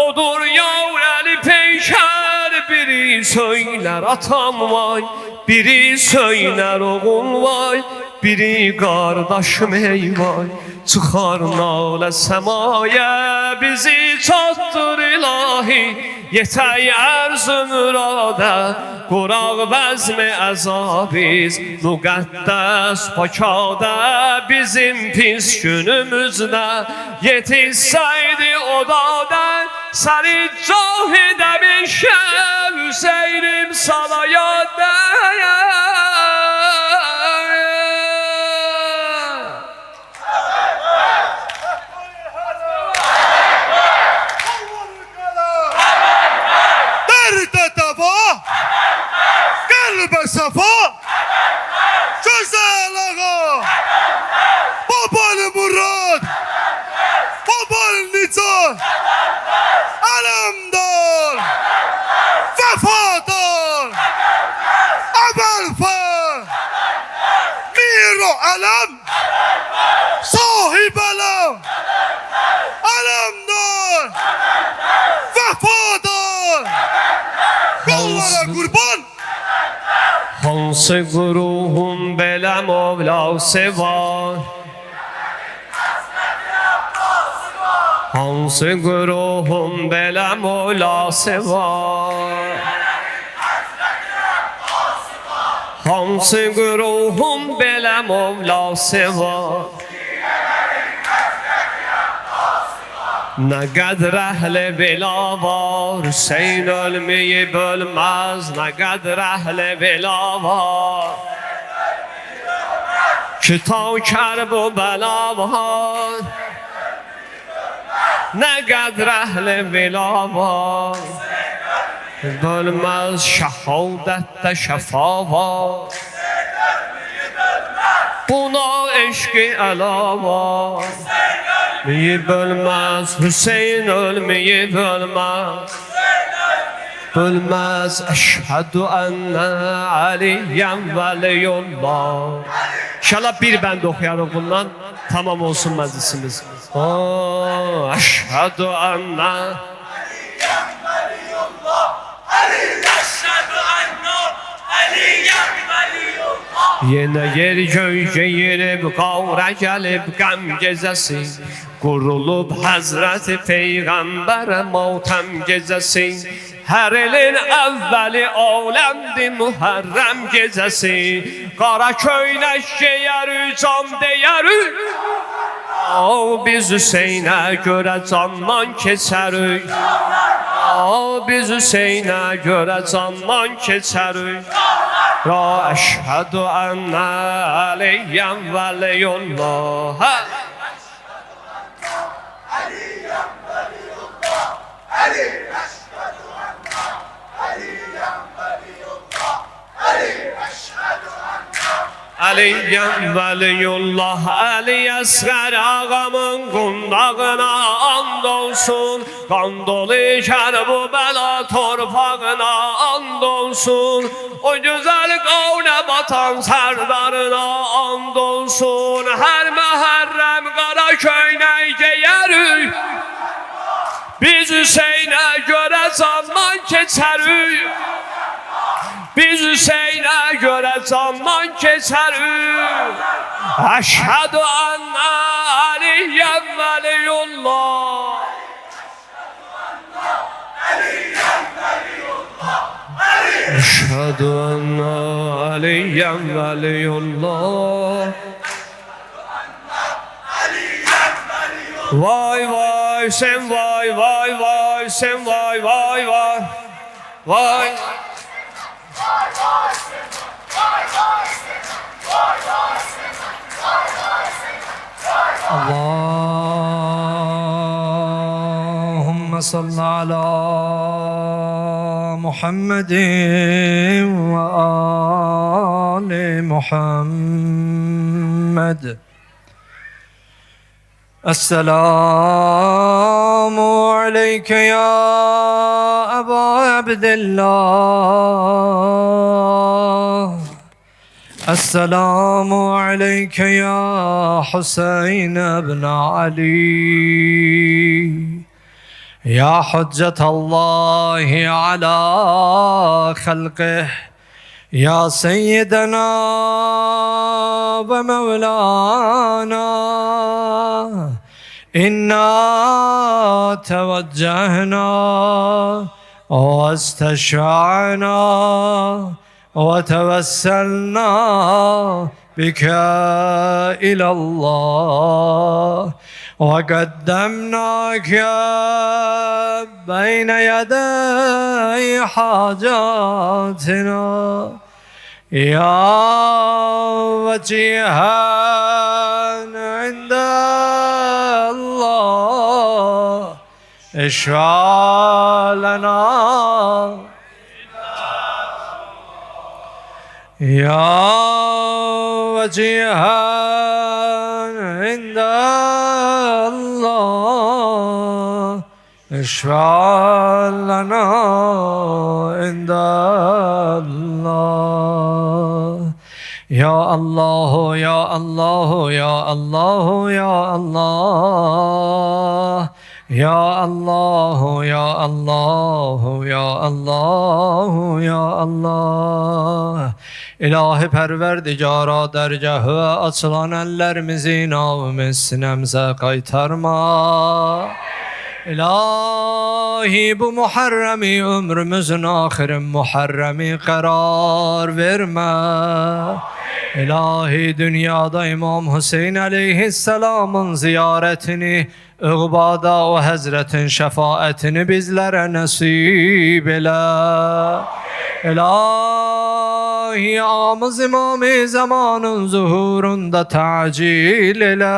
Odur yavrəli peykər biri söylər atam vay Biri söylər oğul vay Biri qardaşım ey vay Çıxar nalə səmaya bizi çatdır ilahi Yetək ərz-ı mürada Quraq vəzm-i əzabiz Müqəddəs pakada Bizim pis günümüzdə Yetişsəydi o dadən Səni cahidə bir şəv Hüseynim sana yadəyə Kalbe safa Güzel ağa Babalı Murad Babalı Nicat Alemdar Vefadar Ebelfer Miro Alem Sahib Alem Alemdar Vefadar Yollara kurban Hansı quruvun belə mövlası var Hansı quruvun belə mövlası var Hansı quruvun belə mövlası var نه قدر اهل ولا وار حسین علمی بلمز نه قدر اهل ولا وار که تا کرب و بلا وار نه قدر اهل ولا وار بلمز شهادت شفا وار buna eşki ala var Meyi bölmez Hüseyin ölmeyi bölmez Bölmez Eşhedü enne Aliyyem veliyullah İnşallah bir bende okuyalım bundan tamam olsun meclisimiz Eşhedü enne Yine yer göyce yerib qavra gəlib qəm gecəsi Qurulub Həzrəti Peyğəmbərə matəm gecəsi Hər elin əvvəli aləmdir Mühərrəm gecəsi Qara köynək geyərü can deyərü Biz Hüseynə görə candan keçərük Biz Hüseynə görə candan keçərük را اشهد ان علی ولی الله علی ولی الله علی اصغر ağamın qundağına and olsun Qan dolu kərb و bəla torpağına and olsun O güzel qavlə batan sərdarına and olsun Hər məhərrəm qara köynək geyərik Biz Hüseynə görə candan keçərik Biz Hüseynə görə candan keçərik Əşhədü ənə Aliyyən veliyullah Əşhədü ənə Aliyyən veliyullah Vay vay sen vay vay vay sen vay vay vay Vay اللهم صل على محمد وآل محمد السلام عليك يا أبا عبد الله السلام عليك يا حسين بن علي يا حجة الله على خلقه يا سيدنا ومولانا إنا توجهنا واستشفعنا وتوسلنا بك إلى الله وقدمناك بين يدي حاجاتنا يا وجيها عند الله اشفع لنا يا وجيها عند الله اشفع لنا عند الله يا الله يا الله يا الله يا الله يا الله يا الله يا الله يا الله İlahi Pərverdigara dərgahı açılan əllərimizi navimiz sinəmizə qaytarma. İlahi bu Muharremi ömrümüzün axırın Muharremi qərar vermə. İlahi dünyada İmam Hüseyin aleyhisselamın ziyaretini, ıqbada o Hazretin şefaatini bizlere nasip eyle. İlahi amız İmam-ı Zamanın zuhurunda tacil eyle.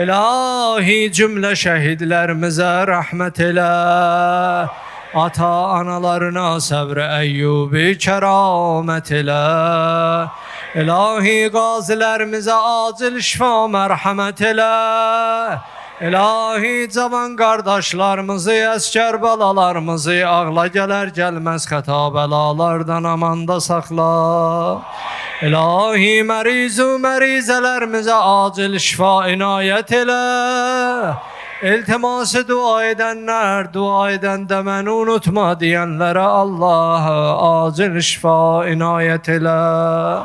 İlahi cümle şehitlerimize rahmet eyle. Ata analarına sabr Eyyubi keramet eyle. İlahi gazilerimize acil şifa merhamet eyle. İlahi cavan kardeşlerimizi, asker balalarımızı ağla gelir gelmez hata belalardan amanda sakla. İlahi merizu merizelerimize acil şifa inayet eyle. İltiması dua edenler, dua eden de beni unutma diyenlere Allah'a acil şifa inayet eyle.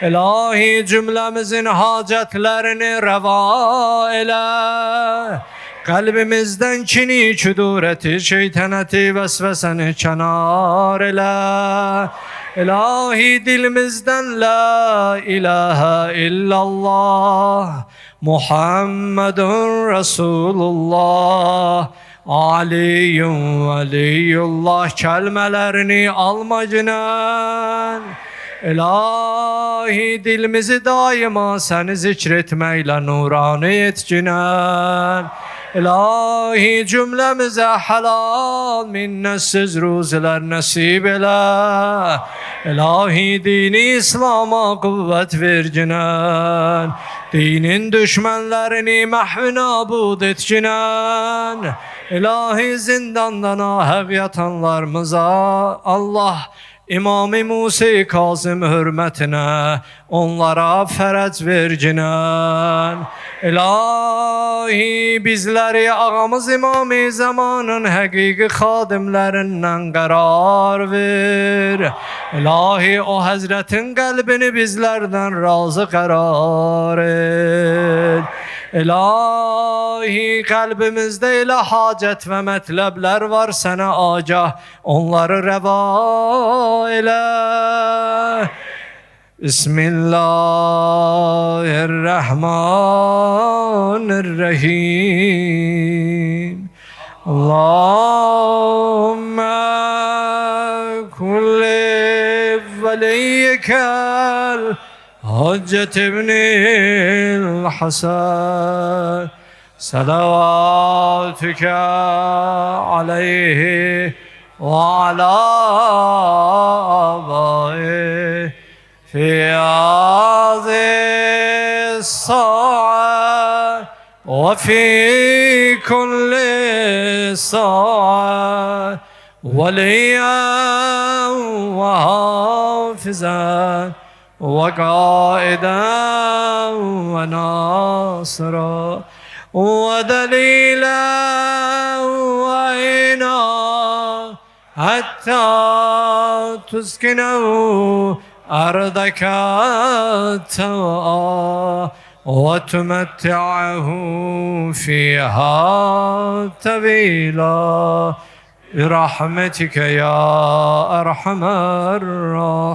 İlahi cümlemizin hacetlerini reva eyle. Kalbimizden kini, küdureti, şeytaneti, vesveseni kenar eyle. İlahi dilimizden la ilahe illallah Muhammedun Resulullah Aliyyun veliyullah kelimelerini almacınan. İlahi dilimizi daima seni zikretmeyle nurani etcinen. İlahi cümlemize helal minnetsiz ruziler nasip eyle. İlahi dini İslam'a kuvvet vercinen. Dinin düşmanlarını mahv nabud etcinen. İlahi zindandan ahak yatanlarımıza Allah İmam-ı Musa Kazım hürmetine onlara ferec vercinen. İlahi bizleri ağamız İmam-ı Zamanın hakiki xadimlerinden karar ver. İlahi o Hazretin kalbini bizlerden razı karar et. İlahi kalbimizde ile hacet ve metlebler var sana agah, onları reva eyle. Bismillahirrahmanirrahim. Allahümme kulli veliyyekel Hacet ibnil Hasan salavatüke aleyhi ve ala abai fi azis sa'a ve fi kulli sa'a veliyen ve hafizan وقائدا وناصرا ودليلا وعينا حتى تسكنه أرضك توا وتمتعه فيها طويلا برحمتك يا أرحم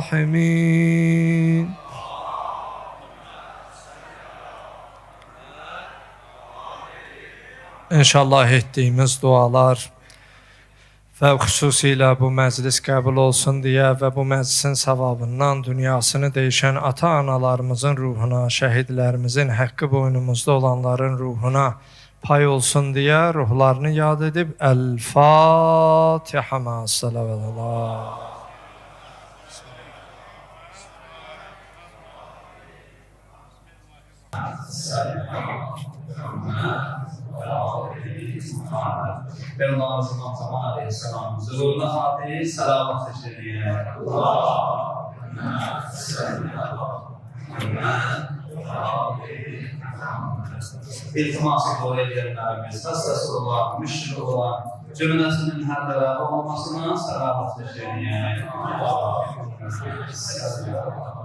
الراحمين. İnşallah ettiğimiz dualar ve xüsusilə bu məclis qəbul olsun deyə və bu məclisin savabından dünyasını değişən ata-analarımızın ruhuna, şəhidlərimizin haqqı boynumuzda olanların ruhuna pay olsun diye ruhlarını yad edip El-Fatiha ma'as-salavatullah. Ben namazı Muhammed Aleyhisselam huzuruna Fatih salavat eşliğine. Allahümme salli ala İltiması doğru edenlerimiz, hastasılığa, müşrik olan cümlesinin her tarafı olmasına salavat eşliğine. Allahümme salli ala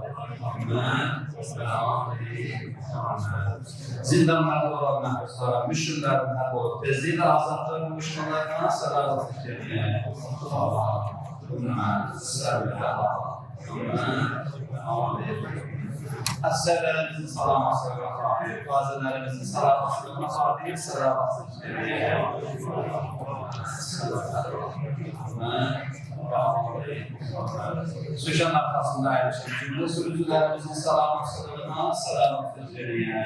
zindanlarda olan mahpuslara, müşriklerin her olup tezliğiyle azaplarının müşriklerine salavat eşliğine. Allahümme salli ala Əsərlərimizin salamasına xatir, qazələrimizin salamasına xatir, salamasına Suşan arxasında əyləşən cümlə sürücülərimizin salamasına salamatı cəriyə.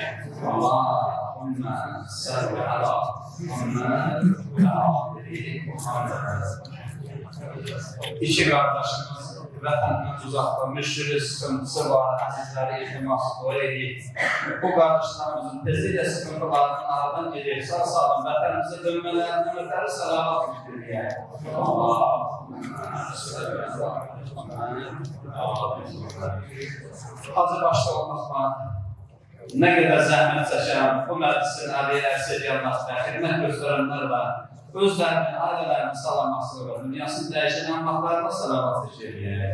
Allahümmə səlli ala Muhammed və ali Muhammed. İki qardaşımız vətəndən uzaqda müşkülü sıkıntısı var, əzizləri iltiması qoyayıq. Bu qardaşlarımızın tezliklə sıkıntılarının aradan gedib, sağ-sağlam vətənimizə dönmələrindən ötəri salavat yükləyək. Hacı başda olmaqla nə qədər zəhmət çəkən, bu məclisin əliyə əksir yanmasına xidmət göstərənlər və özlərinin, ailələrinin salaması və dünyasını dəyişən anlaqlarına salavat eşəyək.